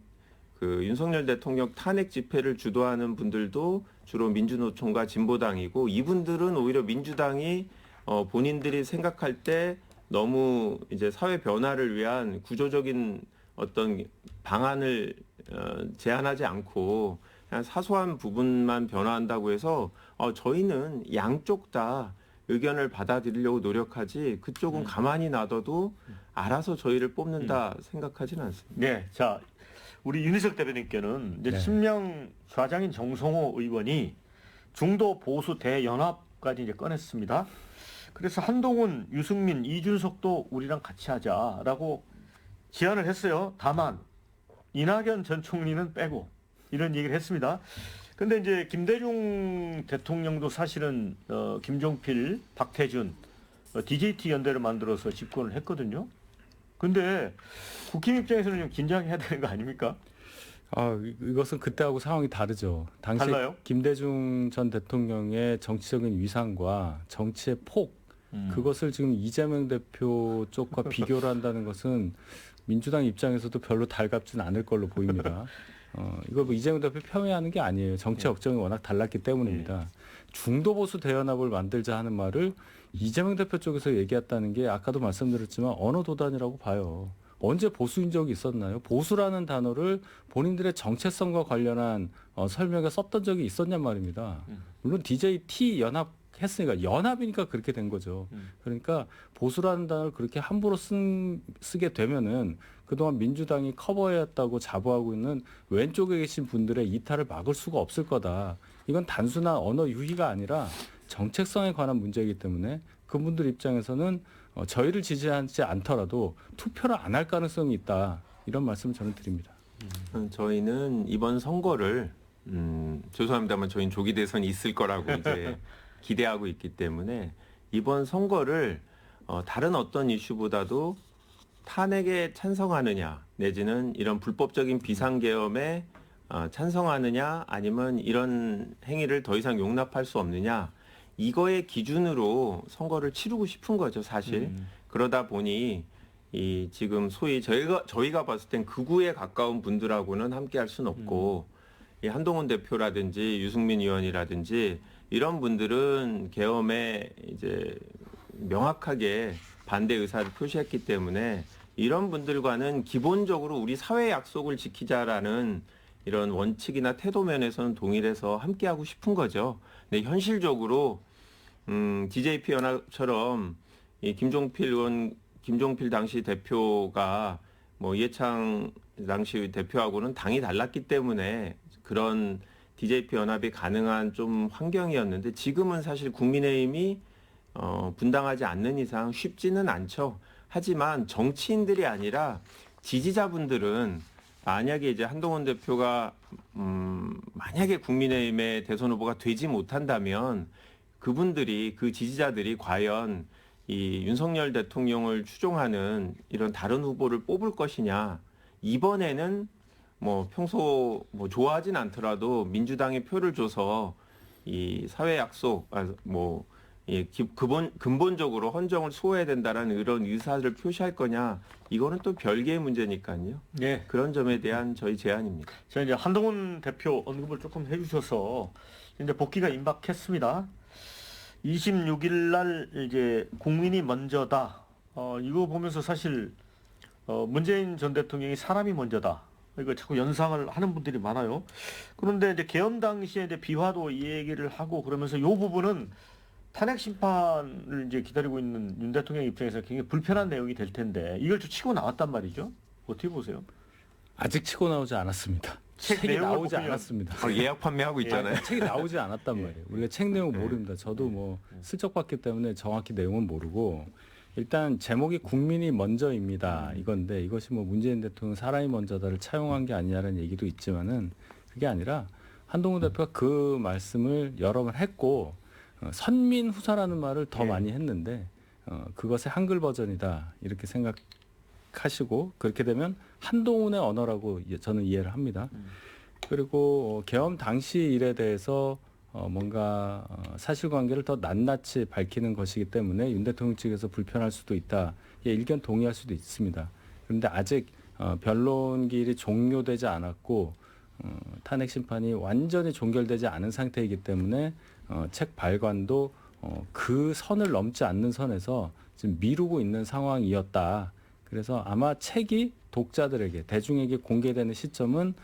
그 윤석열 대통령 탄핵 집회를 주도하는 분들도 주로 민주노총과 진보당이고 이분들은 오히려 민주당이 본인들이 생각할 때 너무 이제 사회 변화를 위한 구조적인 어떤 방안을 제안하지 않고 그냥 사소한 부분만 변화한다고 해서 저희는 양쪽 다 의견을 받아들이려고 노력하지 그쪽은 가만히 놔둬도 알아서 저희를 뽑는다 생각하지는 않습니다. 네, 자 우리 윤희석 대변인께는 이제 네. 친명 좌장인 정성호 의원이 중도 보수 대연합까지 이제 꺼냈습니다. 그래서 한동훈, 유승민, 이준석도 우리랑 같이 하자라고 제안을 했어요. 다만 이낙연 전 총리는 빼고 이런 얘기를 했습니다. 근데 이제 김대중 대통령도 사실은 김종필, 박태준, DJT 연대를 만들어서 집권을 했거든요. 근데 국힘 입장에서는 좀 긴장해야 되는 거 아닙니까? 이것은 그때하고 상황이 다르죠. 당시 달라요? 김대중 전 대통령의 정치적인 위상과 정치의 폭 그것을 지금 이재명 대표 쪽과 비교를 한다는 것은 민주당 입장에서도 별로 달갑지는 않을 걸로 보입니다. 이거 뭐 이재명 대표 폄훼하는 게 아니에요. 정치 역정이 워낙 달랐기 때문입니다. 중도 보수 대연합을 만들자 하는 말을 이재명 대표 쪽에서 얘기했다는 게 아까도 말씀드렸지만 언어 도단이라고 봐요. 언제 보수인 적이 있었나요? 보수라는 단어를 본인들의 정체성과 관련한 설명에 썼던 적이 있었냔 말입니다. 물론 DJ-T 연합 했으니까 연합이니까 그렇게 된 거죠. 그러니까 보수라는 단어를 그렇게 함부로 쓰게 되면은 그동안 민주당이 커버해왔다고 자부하고 있는 왼쪽에 계신 분들의 이탈을 막을 수가 없을 거다. 이건 단순한 언어 유희가 아니라 정책성에 관한 문제이기 때문에 그분들 입장에서는 저희를 지지하지 않더라도 투표를 안 할 가능성이 있다. 이런 말씀을 저는 드립니다. 저희는 이번 선거를 죄송합니다만 저희는 조기 대선이 있을 거라고 이제 기대하고 있기 때문에 이번 선거를 다른 어떤 이슈보다도 탄핵에 찬성하느냐 내지는 이런 불법적인 비상계엄에 찬성하느냐 아니면 이런 행위를 더 이상 용납할 수 없느냐 이거의 기준으로 선거를 치르고 싶은 거죠 사실. 그러다 보니 이 지금 소위 저희가 봤을 땐 극우에 가까운 분들하고는 함께할 수는 없고 이 한동훈 대표라든지 유승민 의원이라든지 이런 분들은 계엄에 이제 명확하게 반대 의사를 표시했기 때문에 이런 분들과는 기본적으로 우리 사회 약속을 지키자라는 이런 원칙이나 태도 면에서는 동일해서 함께하고 싶은 거죠. 근데 현실적으로 DJP 연합처럼 이 김종필 당시 대표가 뭐 이해창 당시 대표하고는 당이 달랐기 때문에 그런 DJP 연합이 가능한 좀 환경이었는데 지금은 사실 국민의힘이 분당하지 않는 이상 쉽지는 않죠. 하지만 정치인들이 아니라 지지자분들은 만약에 이제 한동훈 대표가 만약에 국민의힘의 대선 후보가 되지 못한다면 그분들이 그 지지자들이 과연 이 윤석열 대통령을 추종하는 이런 다른 후보를 뽑을 것이냐 이번에는 뭐 평소 뭐 좋아하진 않더라도 민주당에 표를 줘서 이 사회 약속 근본적으로 헌정을 수호해야 된다라는 이런 의사를 표시할 거냐 이거는 또 별개의 문제니까요. 네. 그런 점에 대한 저희 제안입니다. 자 이제 한동훈 대표 언급을 조금 해주셔서 이제 복귀가 임박했습니다. 26일 날 이제 국민이 먼저다. 이거 보면서 사실 문재인 전 대통령이 사람이 먼저다. 이거 자꾸 연상을 하는 분들이 많아요. 그런데 이제 계엄 당시에 이제 비화도 이 얘기를 하고 그러면서 이 부분은 탄핵 심판을 이제 기다리고 있는 윤 대통령 입장에서 굉장히 불편한 내용이 될 텐데 이걸 좀 치고 나왔단 말이죠. 어떻게 보세요? 아직 치고 나오지 않았습니다. 책 책이 내용을 나오지 보면 않았습니다. 예약 판매하고 있잖아요. 책이 나오지 않았단 말이에요. 우리가 책 내용 모릅니다. 저도 뭐 슬쩍 봤기 때문에 정확히 내용은 모르고 일단 제목이 국민이 먼저입니다. 이건데 이것이 뭐 문재인 대통령 사람이 먼저다를 차용한 게 아니냐는 얘기도 있지만은 그게 아니라 한동훈 대표가 그 말씀을 여러 번 했고 선민 후사라는 말을 더 많이 했는데 그것의 한글 버전이다 이렇게 생각하시고 그렇게 되면 한동훈의 언어라고 저는 이해를 합니다. 그리고 계엄 당시 일에 대해서 뭔가 사실관계를 더 낱낱이 밝히는 것이기 때문에 윤 대통령 측에서 불편할 수도 있다. 일견 동의할 수도 있습니다. 그런데 아직 변론기일이 종료되지 않았고 탄핵 심판이 완전히 종결되지 않은 상태이기 때문에 책 발간도 그 선을 넘지 않는 선에서 지금 미루고 있는 상황이었다. 그래서 아마 책이 독자들에게 대중에게 공개되는 시점은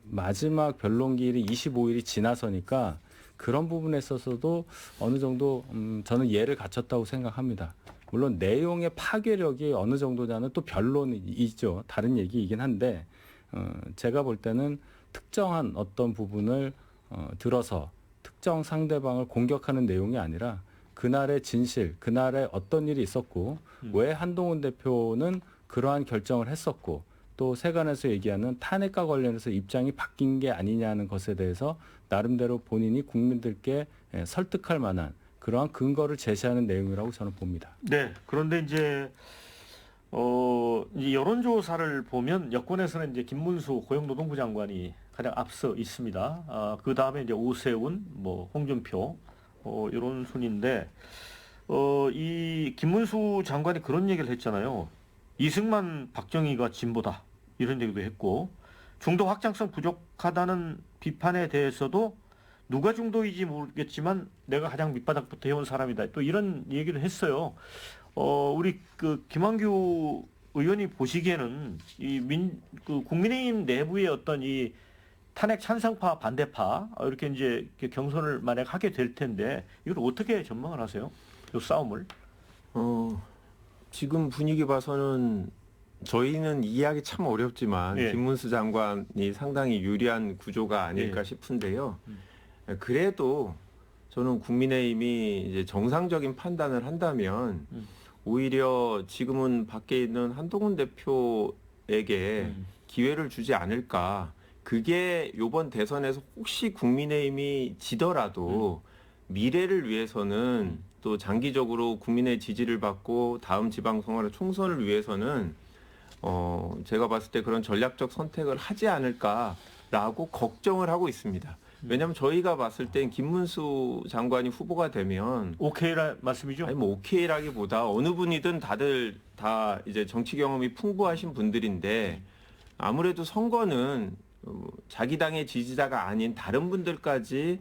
마지막 변론기일이 25일이 지나서니까 그런 부분에 있어서도 어느 정도 저는 예를 갖췄다고 생각합니다. 물론 내용의 파괴력이 어느 정도냐는 또 변론이 있죠. 다른 얘기이긴 한데 제가 볼 때는 특정한 어떤 부분을 들어서 특정 상대방을 공격하는 내용이 아니라 그날의 진실, 그날의 어떤 일이 있었고 왜 한동훈 대표는 그러한 결정을 했었고 또 세간에서 얘기하는 탄핵과 관련해서 입장이 바뀐 게 아니냐는 것에 대해서 나름대로 본인이 국민들께 설득할 만한 그러한 근거를 제시하는 내용이라고 저는 봅니다. 네. 그런데 이제 이 여론조사를 보면 여권에서는 이제 김문수 고용노동부 장관이 가장 앞서 있습니다. 그 다음에 이제 오세훈, 뭐 홍준표 이런 순인데 이 김문수 장관이 그런 얘기를 했잖아요. 이승만, 박정희가 진보다 이런 얘기도 했고 중도 확장성 부족하다는 비판에 대해서도 누가 중도인지 모르겠지만 내가 가장 밑바닥부터 해온 사람이다. 또 이런 얘기를 했어요. 우리 그 김한규 의원이 보시기에는 그 국민의힘 내부의 어떤 이 탄핵 찬성파 반대파 이렇게 이제 경선을 만약 하게 될 텐데 이걸 어떻게 전망을 하세요? 이 싸움을? 지금 분위기 봐서는 저희는 이해하기 참 어렵지만 예. 김문수 장관이 상당히 유리한 구조가 아닐까 예. 싶은데요. 그래도 저는 국민의힘이 이제 정상적인 판단을 한다면 오히려 지금은 밖에 있는 한동훈 대표에게 기회를 주지 않을까. 그게 이번 대선에서 혹시 국민의힘이 지더라도 미래를 위해서는 또 장기적으로 국민의 지지를 받고 다음 지방선거 총선을 위해서는 제가 봤을 때 그런 전략적 선택을 하지 않을까라고 걱정을 하고 있습니다. 왜냐하면 저희가 봤을 땐 김문수 장관이 후보가 되면 오케이라 말씀이죠? 아니 뭐 오케이라기보다 어느 분이든 다들 다 이제 정치 경험이 풍부하신 분들인데 아무래도 선거는 자기 당의 지지자가 아닌 다른 분들까지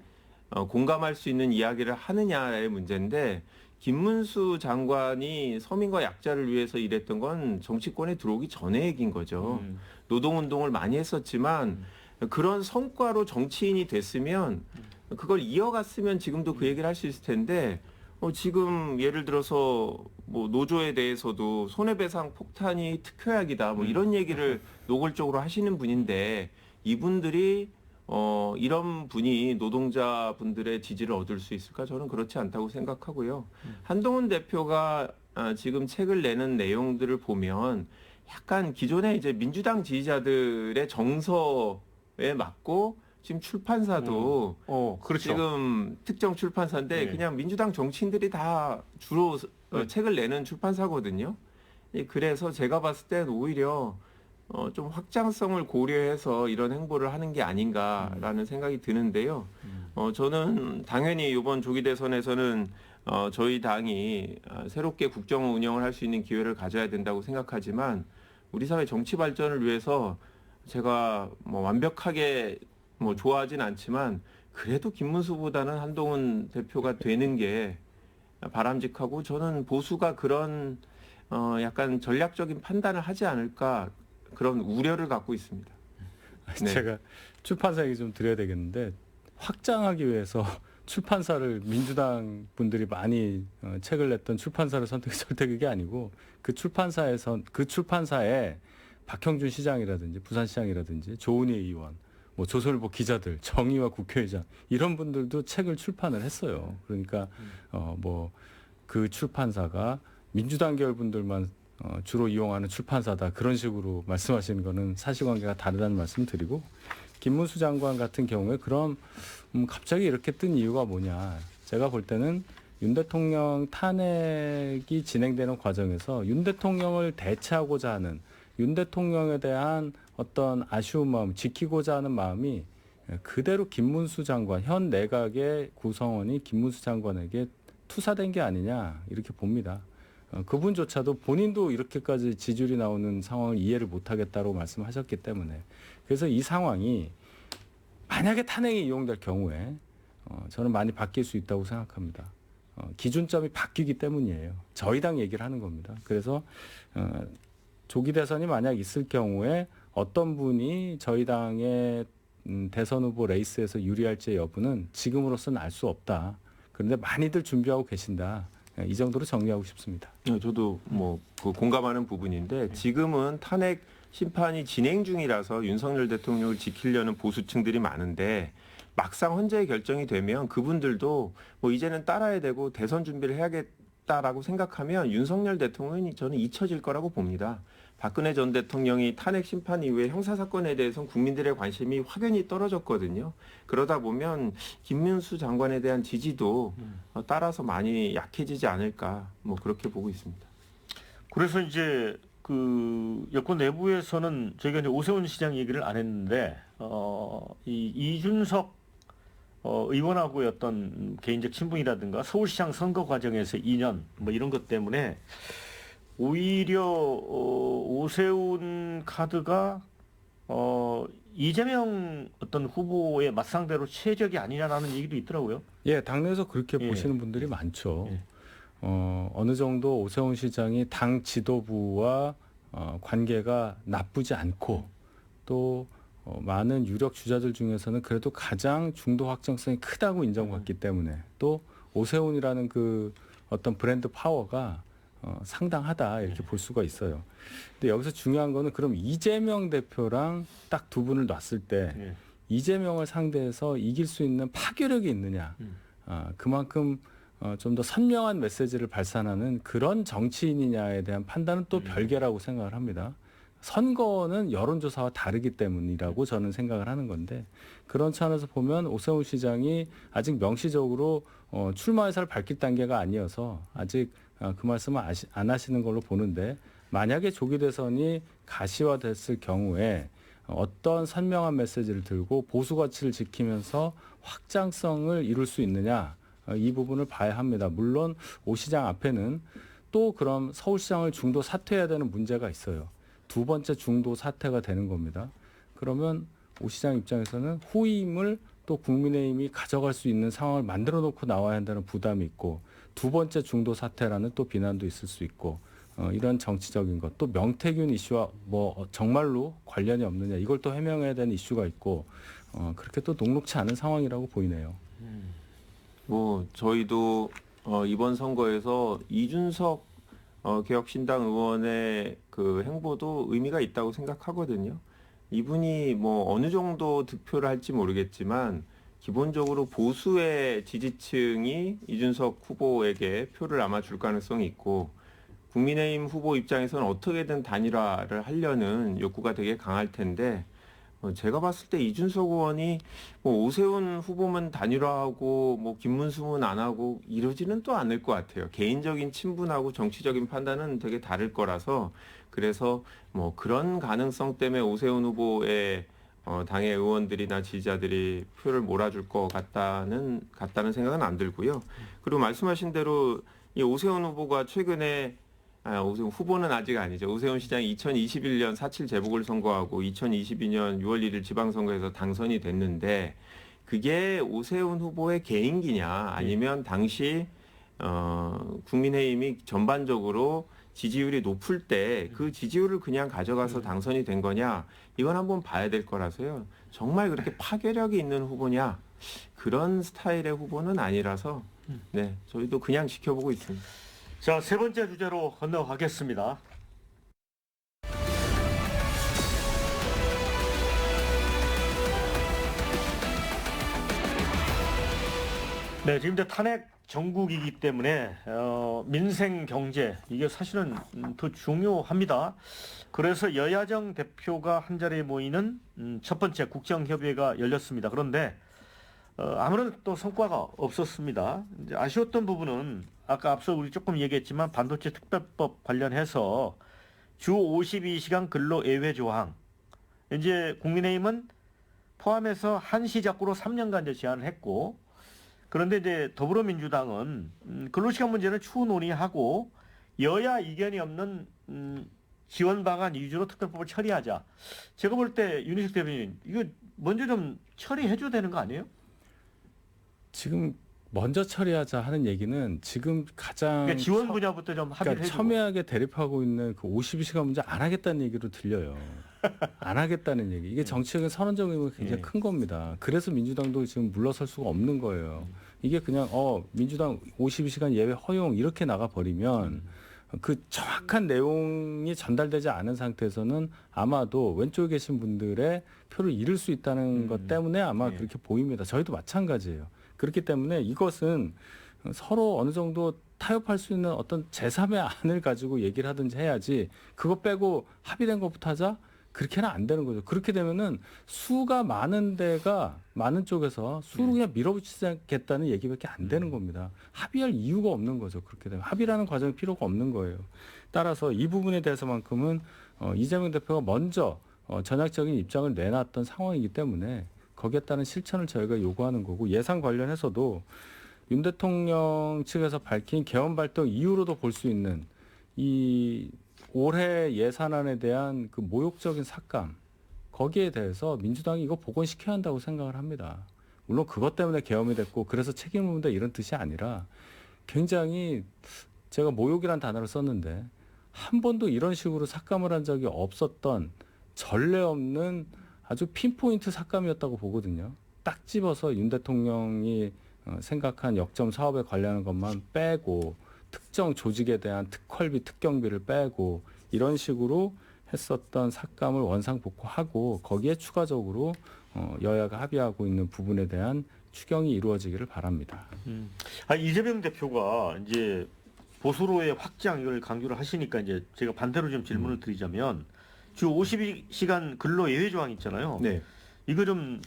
공감할 수 있는 이야기를 하느냐의 문제인데 김문수 장관이 서민과 약자를 위해서 일했던 건 정치권에 들어오기 전에 얘기인 거죠. 노동운동을 많이 했었지만 그런 성과로 정치인이 됐으면 그걸 이어갔으면 지금도 그 얘기를 할 수 있을 텐데 지금 예를 들어서 뭐 노조에 대해서도 손해배상 폭탄이 특효약이다 뭐 이런 얘기를 노골적으로 하시는 분인데 이분들이 이런 분이 노동자분들의 지지를 얻을 수 있을까? 저는 그렇지 않다고 생각하고요. 한동훈 대표가 지금 책을 내는 내용들을 보면 약간 기존의 이제 민주당 지지자들의 정서에 맞고 지금 출판사도 그렇죠. 지금 특정 출판사인데 네. 그냥 민주당 정치인들이 다 주로 책을 내는 출판사거든요. 그래서 제가 봤을 땐 오히려 좀 확장성을 고려해서 이런 행보를 하는 게 아닌가라는 생각이 드는데요. 저는 당연히 이번 조기 대선에서는 저희 당이 새롭게 국정 운영을 할 수 있는 기회를 가져야 된다고 생각하지만 우리 사회 정치 발전을 위해서 제가 뭐 완벽하게 뭐 좋아하진 않지만 그래도 김문수보다는 한동훈 대표가 되는 게 바람직하고 저는 보수가 그런 약간 전략적인 판단을 하지 않을까 그런 우려를 갖고 있습니다. 네. 제가 출판사 얘기 좀 드려야 되겠는데 확장하기 위해서 출판사를 민주당 분들이 많이 책을 냈던 출판사를 절대 그게 아니고 그 출판사에 박형준 시장이라든지 부산시장이라든지 조은희 의원, 뭐 조선일보 기자들, 정의와 국회의장 이런 분들도 책을 출판을 했어요. 그러니까 뭐 그 출판사가 민주당 계열 분들만 주로 이용하는 출판사다 그런 식으로 말씀하시는 거는 사실관계가 다르다는 말씀 드리고 김문수 장관 같은 경우에 그럼 갑자기 이렇게 뜬 이유가 뭐냐. 제가 볼 때는 윤 대통령 탄핵이 진행되는 과정에서 윤 대통령을 대체하고자 하는 윤 대통령에 대한 어떤 아쉬운 마음, 지키고자 하는 마음이 그대로 김문수 장관, 현 내각의 구성원이 김문수 장관에게 투사된 게 아니냐 이렇게 봅니다. 그분조차도 본인도 이렇게까지 지지율이 나오는 상황을 이해를 못하겠다고 말씀하셨기 때문에 그래서 이 상황이 만약에 탄핵이 이용될 경우에 저는 많이 바뀔 수 있다고 생각합니다. 기준점이 바뀌기 때문이에요. 저희 당 얘기를 하는 겁니다. 그래서 조기 대선이 만약 있을 경우에 어떤 분이 저희 당의 대선 후보 레이스에서 유리할지 여부는 지금으로서는 알 수 없다. 그런데 많이들 준비하고 계신다. 이 정도로 정리하고 싶습니다. 저도 뭐 공감하는 부분인데 지금은 탄핵 심판이 진행 중이라서 윤석열 대통령을 지키려는 보수층들이 많은데 막상 헌재의 결정이 되면 그분들도 뭐 이제는 따라야 되고 대선 준비를 해야겠다라고 생각하면 윤석열 대통령이 저는 잊혀질 거라고 봅니다. 박근혜 전 대통령이 탄핵 심판 이후에 형사사건에 대해서는 국민들의 관심이 확연히 떨어졌거든요. 그러다 보면 김문수 장관에 대한 지지도 따라서 많이 약해지지 않을까 뭐 그렇게 보고 있습니다. 그래서 이제 그 여권 내부에서는 저희가 이제 오세훈 시장 얘기를 안 했는데 이 이준석 의원하고의 어떤 개인적 친분이라든가 서울시장 선거 과정에서 인연 뭐 이런 것 때문에 오히려 오세훈 카드가 이재명 어떤 후보의 맞상대로 최적이 아니냐라는 얘기도 있더라고요. 예, 당내에서 그렇게 예. 보시는 분들이 많죠. 예. 어느 정도 오세훈 시장이 당 지도부와 관계가 나쁘지 않고 또 많은 유력 주자들 중에서는 그래도 가장 중도 확정성이 크다고 인정받기 때문에 또 오세훈이라는 그 어떤 브랜드 파워가 상당하다 이렇게 볼 수가 있어요. 근데 여기서 중요한 거는 그럼 이재명 대표랑 딱 두 분을 놨을 때 이재명을 상대해서 이길 수 있는 파괴력이 있느냐. 그만큼 좀 더 선명한 메시지를 발산하는 그런 정치인이냐에 대한 판단은 또 별개라고 생각을 합니다. 선거는 여론조사와 다르기 때문이라고 저는 생각을 하는 건데 그런 차원에서 보면 오세훈 시장이 아직 명시적으로 출마 의사를 밝힐 단계가 아니어서 아직 그 말씀을 안 하시는 걸로 보는데 만약에 조기 대선이 가시화됐을 경우에 어떤 선명한 메시지를 들고 보수 가치를 지키면서 확장성을 이룰 수 있느냐 이 부분을 봐야 합니다. 물론 오 시장 앞에는 또 그럼 서울시장을 중도 사퇴해야 되는 문제가 있어요. 두 번째 중도 사퇴가 되는 겁니다. 그러면 오 시장 입장에서는 후임을 또 국민의힘이 가져갈 수 있는 상황을 만들어 놓고 나와야 한다는 부담이 있고 두 번째 중도 사퇴라는 또 비난도 있을 수 있고 이런 정치적인 것 또 명태균 이슈와 뭐 정말로 관련이 없느냐 이걸 또 해명해야 되는 이슈가 있고 그렇게 또 녹록치 않은 상황이라고 보이네요. 뭐 저희도 이번 선거에서 이준석 개혁신당 의원의 그 행보도 의미가 있다고 생각하거든요. 이분이 뭐 어느 정도 득표를 할지 모르겠지만 기본적으로 보수의 지지층이 이준석 후보에게 표를 아마 줄 가능성이 있고 국민의힘 후보 입장에서는 어떻게든 단일화를 하려는 욕구가 되게 강할 텐데 제가 봤을 때 이준석 의원이 뭐 오세훈 후보만 단일화하고 뭐 김문수는 안 하고 이러지는 또 않을 것 같아요. 개인적인 친분하고 정치적인 판단은 되게 다를 거라서 그래서 뭐 그런 가능성 때문에 오세훈 후보의 당의 의원들이나 지지자들이 표를 몰아줄 것 같다는 생각은 안 들고요. 그리고 말씀하신 대로 이 오세훈 후보가 최근에 오세훈 후보는 아직 아니죠. 오세훈 시장이 2021년 4.7 재보궐선거하고 2022년 6월 1일 지방선거에서 당선이 됐는데 그게 오세훈 후보의 개인기냐 아니면 당시 국민의힘이 전반적으로 지지율이 높을 때 그 지지율을 그냥 가져가서 당선이 된 거냐 이건 한번 봐야 될 거라서요. 정말 그렇게 파괴력이 있는 후보냐 그런 스타일의 후보는 아니라서 네 저희도 그냥 지켜보고 있습니다. 자, 세 번째 주제로 건너가겠습니다. 네, 지금 이제 탄핵 정국이기 때문에 민생 경제 이게 사실은 더 중요합니다. 그래서 여야정 대표가 한 자리에 모이는 첫 번째 국정협의회가 열렸습니다. 그런데 아무런 또 성과가 없었습니다. 이제 아쉬웠던 부분은 아까 앞서 우리 조금 얘기했지만 반도체 특별법 관련해서 주 52시간 근로 예외 조항 이제 국민의힘은 포함해서 한시적으로 3년간 이제 제한을 했고 그런데 이제 더불어민주당은 근로시간 문제는 추후 논의하고 여야 이견이 없는 지원 방안 위주로 특별법을 처리하자. 제가 볼 때 윤희석 대변인 이거 먼저 좀 처리해줘야 되는 거 아니에요? 지금 먼저 처리하자 하는 얘기는 지금 가장 그러니까 지원 분야부터 좀 합의를 그러니까 해주고. 첨예하게 대립하고 있는 그 52시간 문제 안 하겠다는 얘기로 들려요. 안 하겠다는 얘기. 이게 정치적인 선언적 의미가 굉장히 큰 겁니다. 그래서 민주당도 지금 물러설 수가 없는 거예요. 이게 그냥 민주당 52시간 예외 허용 이렇게 나가 버리면 그 정확한 내용이 전달되지 않은 상태에서는 아마도 왼쪽에 계신 분들의 표를 잃을 수 있다는 것 때문에 아마 그렇게 보입니다. 저희도 마찬가지예요. 그렇기 때문에 이것은 서로 어느 정도 타협할 수 있는 어떤 제3의 안을 가지고 얘기를 하든지 해야지 그거 빼고 합의된 것부터 하자? 그렇게는 안 되는 거죠. 그렇게 되면은 수가 많은 쪽에서 수를 그냥 밀어붙이겠다는 얘기밖에 안 되는 겁니다. 합의할 이유가 없는 거죠. 그렇게 되면 합의라는 과정이 필요가 없는 거예요. 따라서 이 부분에 대해서만큼은 이재명 대표가 먼저 전략적인 입장을 내놨던 상황이기 때문에 거기에 따른 실천을 저희가 요구하는 거고 예산 관련해서도 윤 대통령 측에서 밝힌 개헌 발동 이후로도 볼 수 있는 이 올해 예산안에 대한 그 모욕적인 삭감 거기에 대해서 민주당이 이거 복원시켜야 한다고 생각을 합니다. 물론 그것 때문에 계엄이 됐고 그래서 책임을 묻는다 이런 뜻이 아니라 굉장히 제가 모욕이란 단어를 썼는데 한 번도 이런 식으로 삭감을 한 적이 없었던 전례 없는 아주 핀포인트 삭감이었다고 보거든요. 딱 집어서 윤 대통령이 생각한 역점 사업에 관련한 것만 빼고 특정 조직에 대한 특활비, 특경비를 빼고 이런 식으로 했었던 삭감을 원상복구하고 거기에 추가적으로 여야가 합의하고 있는 부분에 대한 추경이 이루어지기를 바랍니다. 이재명 대표가 이제 보수로의 확장 이걸 강조를 하시니까 이제 제가 반대로 좀 질문을 드리자면 주 52시간 근로 예외 조항 있잖아요. 네. 이거 좀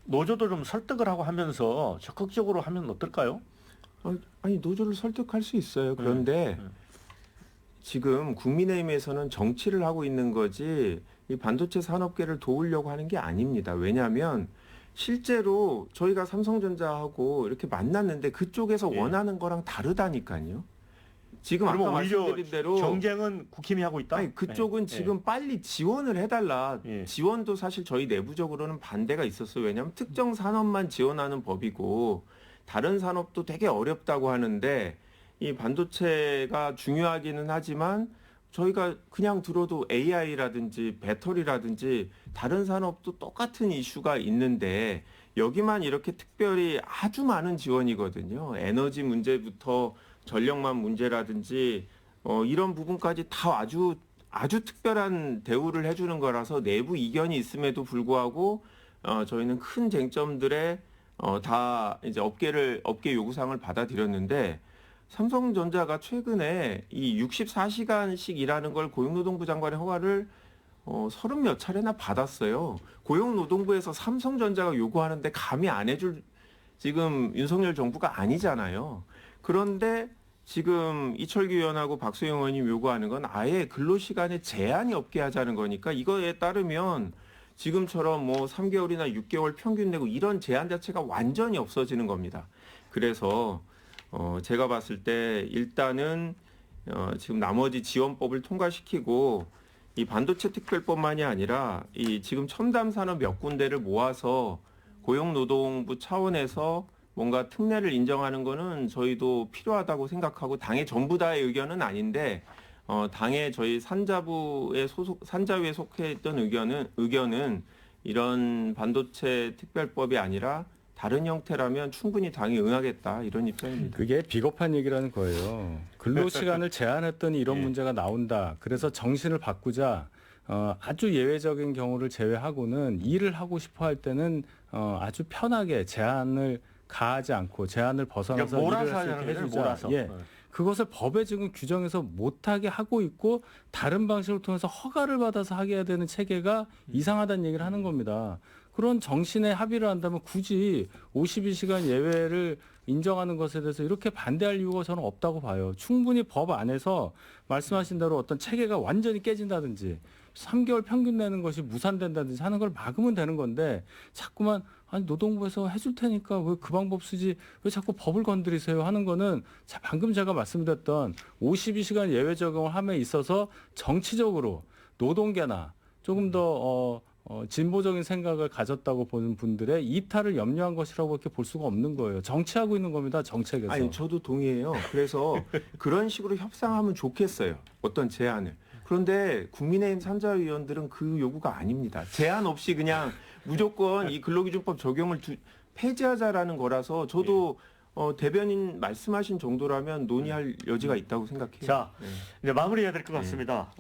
노조도 좀 설득을 하고 하면서 적극적으로 하면 어떨까요? 아니 노조를 설득할 수 있어요. 그런데 지금 국민의힘에서는 정치를 하고 있는 거지 이 반도체 산업계를 도우려고 하는 게 아닙니다. 왜냐하면 실제로 저희가 삼성전자하고 이렇게 만났는데 그쪽에서 예. 원하는 거랑 다르다니까요. 지금 아까 그러면 오히려 말씀드린 대로 경쟁은 국힘이 하고 있다. 아니 그쪽은 예. 지금 빨리 지원을 해달라. 예. 지원도 사실 저희 내부적으로는 반대가 있었어요. 왜냐하면 특정 산업만 지원하는 법이고 다른 산업도 되게 어렵다고 하는데 이 반도체가 중요하기는 하지만 저희가 그냥 들어도 AI라든지 배터리라든지 다른 산업도 똑같은 이슈가 있는데 여기만 이렇게 특별히 아주 많은 지원이거든요. 에너지 문제부터 전력망 문제라든지 이런 부분까지 다 아주 특별한 대우를 해주는 거라서 내부 이견이 있음에도 불구하고 저희는 큰 쟁점들에 다 이제 업계 요구사항을 받아들였는데 삼성전자가 최근에 이 64시간씩 일하는 걸 고용노동부 장관의 허가를 30몇 차례나 받았어요. 고용노동부에서 삼성전자가 요구하는데 감히 안 해줄 지금 윤석열 정부가 아니잖아요. 그런데 지금 이철규 의원하고 박수영 의원님 요구하는 건 아예 근로시간에 제한이 없게 하자는 거니까 이거에 따르면 지금처럼 뭐 3개월이나 6개월 평균 내고 이런 제한 자체가 완전히 없어지는 겁니다. 그래서 제가 봤을 때 일단은 지금 나머지 지원법을 통과시키고 이 반도체 특별법만이 아니라 이 지금 첨단 산업 몇 군데를 모아서 고용노동부 차원에서 뭔가 특례를 인정하는 거는 저희도 필요하다고 생각하고 당의 전부 다의 의견은 아닌데 당의 저희 산자위에 속해 있던 의견은 이런 반도체 특별법이 아니라 다른 형태라면 충분히 당이 응하겠다 이런 입장입니다. 그게 비겁한 얘기라는 거예요. 근로시간을 제한했더니 이런 예. 문제가 나온다. 그래서 정신을 바꾸자. 아주 예외적인 경우를 제외하고는 일을 하고 싶어 할 때는 아주 편하게 제한을 가하지 않고 제한을 벗어나서 그러니까 일을 몰아서 할 수 하자는 있게 거죠. 해주자. 몰아서. 예. 그것을 법에 지금 규정해서 못하게 하고 있고 다른 방식을 통해서 허가를 받아서 하게 해야 되는 체계가 이상하다는 얘기를 하는 겁니다. 그런 정신에 합의를 한다면 굳이 52시간 예외를 인정하는 것에 대해서 이렇게 반대할 이유가 저는 없다고 봐요. 충분히 법 안에서 말씀하신 대로 어떤 체계가 완전히 깨진다든지 3개월 평균 내는 것이 무산된다든지 하는 걸 막으면 되는 건데 자꾸만 아니 노동부에서 해줄 테니까 왜 그 방법 쓰지 왜 자꾸 법을 건드리세요 하는 거는 방금 제가 말씀드렸던 52시간 예외 적용을 함에 있어서 정치적으로 노동계나 조금 더 진보적인 생각을 가졌다고 보는 분들의 이탈을 염려한 것이라고 이렇게 볼 수가 없는 거예요. 정치하고 있는 겁니다. 정책에서. 아니 저도 동의해요. 그래서 그런 식으로 협상하면 좋겠어요. 어떤 제안을. 그런데 국민의힘 산자위원들은 그 요구가 아닙니다. 제한 없이 그냥 무조건 이 근로기준법 적용을 폐지하자라는 거라서 저도 대변인 말씀하신 정도라면 논의할 여지가 있다고 생각해요. 자, 네. 이제 마무리해야 될 것 같습니다.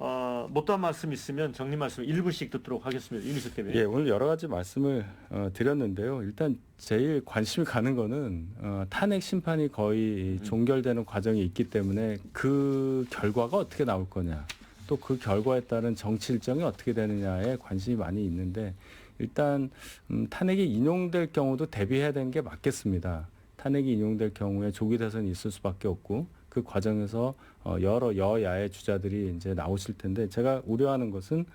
못다한 말씀 있으면 정리 말씀 1분씩 듣도록 하겠습니다. 윤희석 대변인. 예, 오늘 여러 가지 말씀을 드렸는데요. 일단 제일 관심이 가는 거는 탄핵 심판이 거의 종결되는 과정이 있기 때문에 그 결과가 어떻게 나올 거냐, 또 그 결과에 따른 정치 일정이 어떻게 되느냐에 관심이 많이 있는데 일단 탄핵이 인용될 경우도 대비해야 되는 게 맞겠습니다. 탄핵이 인용될 경우에 조기 대선이 있을 수밖에 없고 그 과정에서 여러 여야의 주자들이 이제 나오실 텐데 제가 우려하는 것은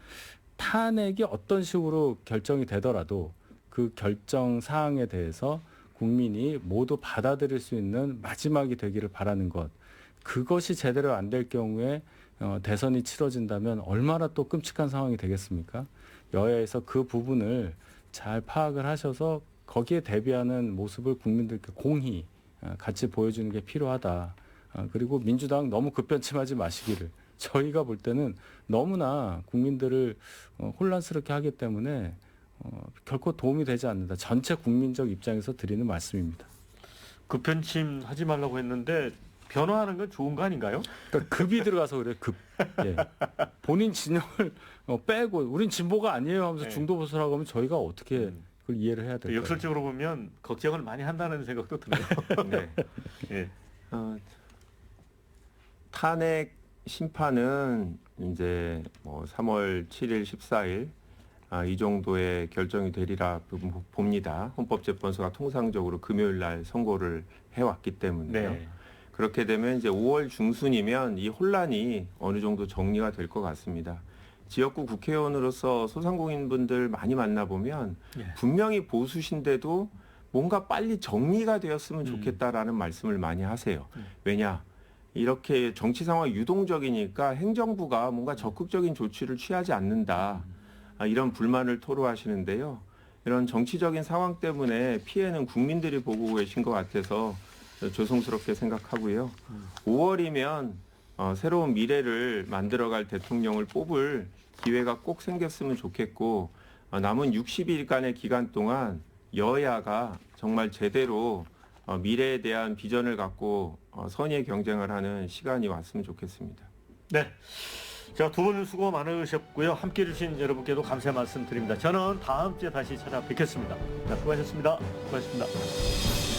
탄핵이 어떤 식으로 결정이 되더라도 그 결정 사항에 대해서 국민이 모두 받아들일 수 있는 마지막이 되기를 바라는 것. 그것이 제대로 안 될 경우에 대선이 치러진다면 얼마나 또 끔찍한 상황이 되겠습니까? 여야에서 그 부분을 잘 파악을 하셔서 거기에 대비하는 모습을 국민들께 공히 같이 보여주는 게 필요하다. 그리고 민주당 너무 급변침하지 마시기를 저희가 볼 때는 너무나 국민들을 혼란스럽게 하기 때문에 결코 도움이 되지 않는다. 전체 국민적 입장에서 드리는 말씀입니다. 급편침 하지 말라고 했는데 변호하는 건 좋은 거 아닌가요? 그러니까 급이 들어가서 그래 급. 예. 본인 진영을 빼고 우린 진보가 아니에요 하면서 네. 중도 보수라고 하면 저희가 어떻게 그걸 이해를 해야 될까요? 역설적으로 보면 걱정을 많이 한다는 생각도 드네요. 네. 예. 탄핵 심판은 이제 뭐 3월 7일, 14일 이 정도의 결정이 되리라 봅니다. 헌법재판소가 통상적으로 금요일 날 선고를 해왔기 때문에요. 네. 그렇게 되면 이제 5월 중순이면 이 혼란이 어느 정도 정리가 될 것 같습니다. 지역구 국회의원으로서 소상공인분들 많이 만나보면 예. 분명히 보수신데도 뭔가 빨리 정리가 되었으면 좋겠다라는 말씀을 많이 하세요. 왜냐? 이렇게 정치 상황이 유동적이니까 행정부가 뭔가 적극적인 조치를 취하지 않는다. 이런 불만을 토로하시는데요. 이런 정치적인 상황 때문에 피해는 국민들이 보고 계신 것 같아서 조송스럽게 생각하고요. 5월이면 새로운 미래를 만들어갈 대통령을 뽑을 기회가 꼭 생겼으면 좋겠고 남은 60일간의 기간 동안 여야가 정말 제대로 미래에 대한 비전을 갖고 선의의 경쟁을 하는 시간이 왔으면 좋겠습니다. 네. 자, 두 분 수고 많으셨고요. 함께해 주신 여러분께도 감사의 말씀 드립니다. 저는 다음 주에 다시 찾아뵙겠습니다. 자, 수고하셨습니다. 수고하셨습니다.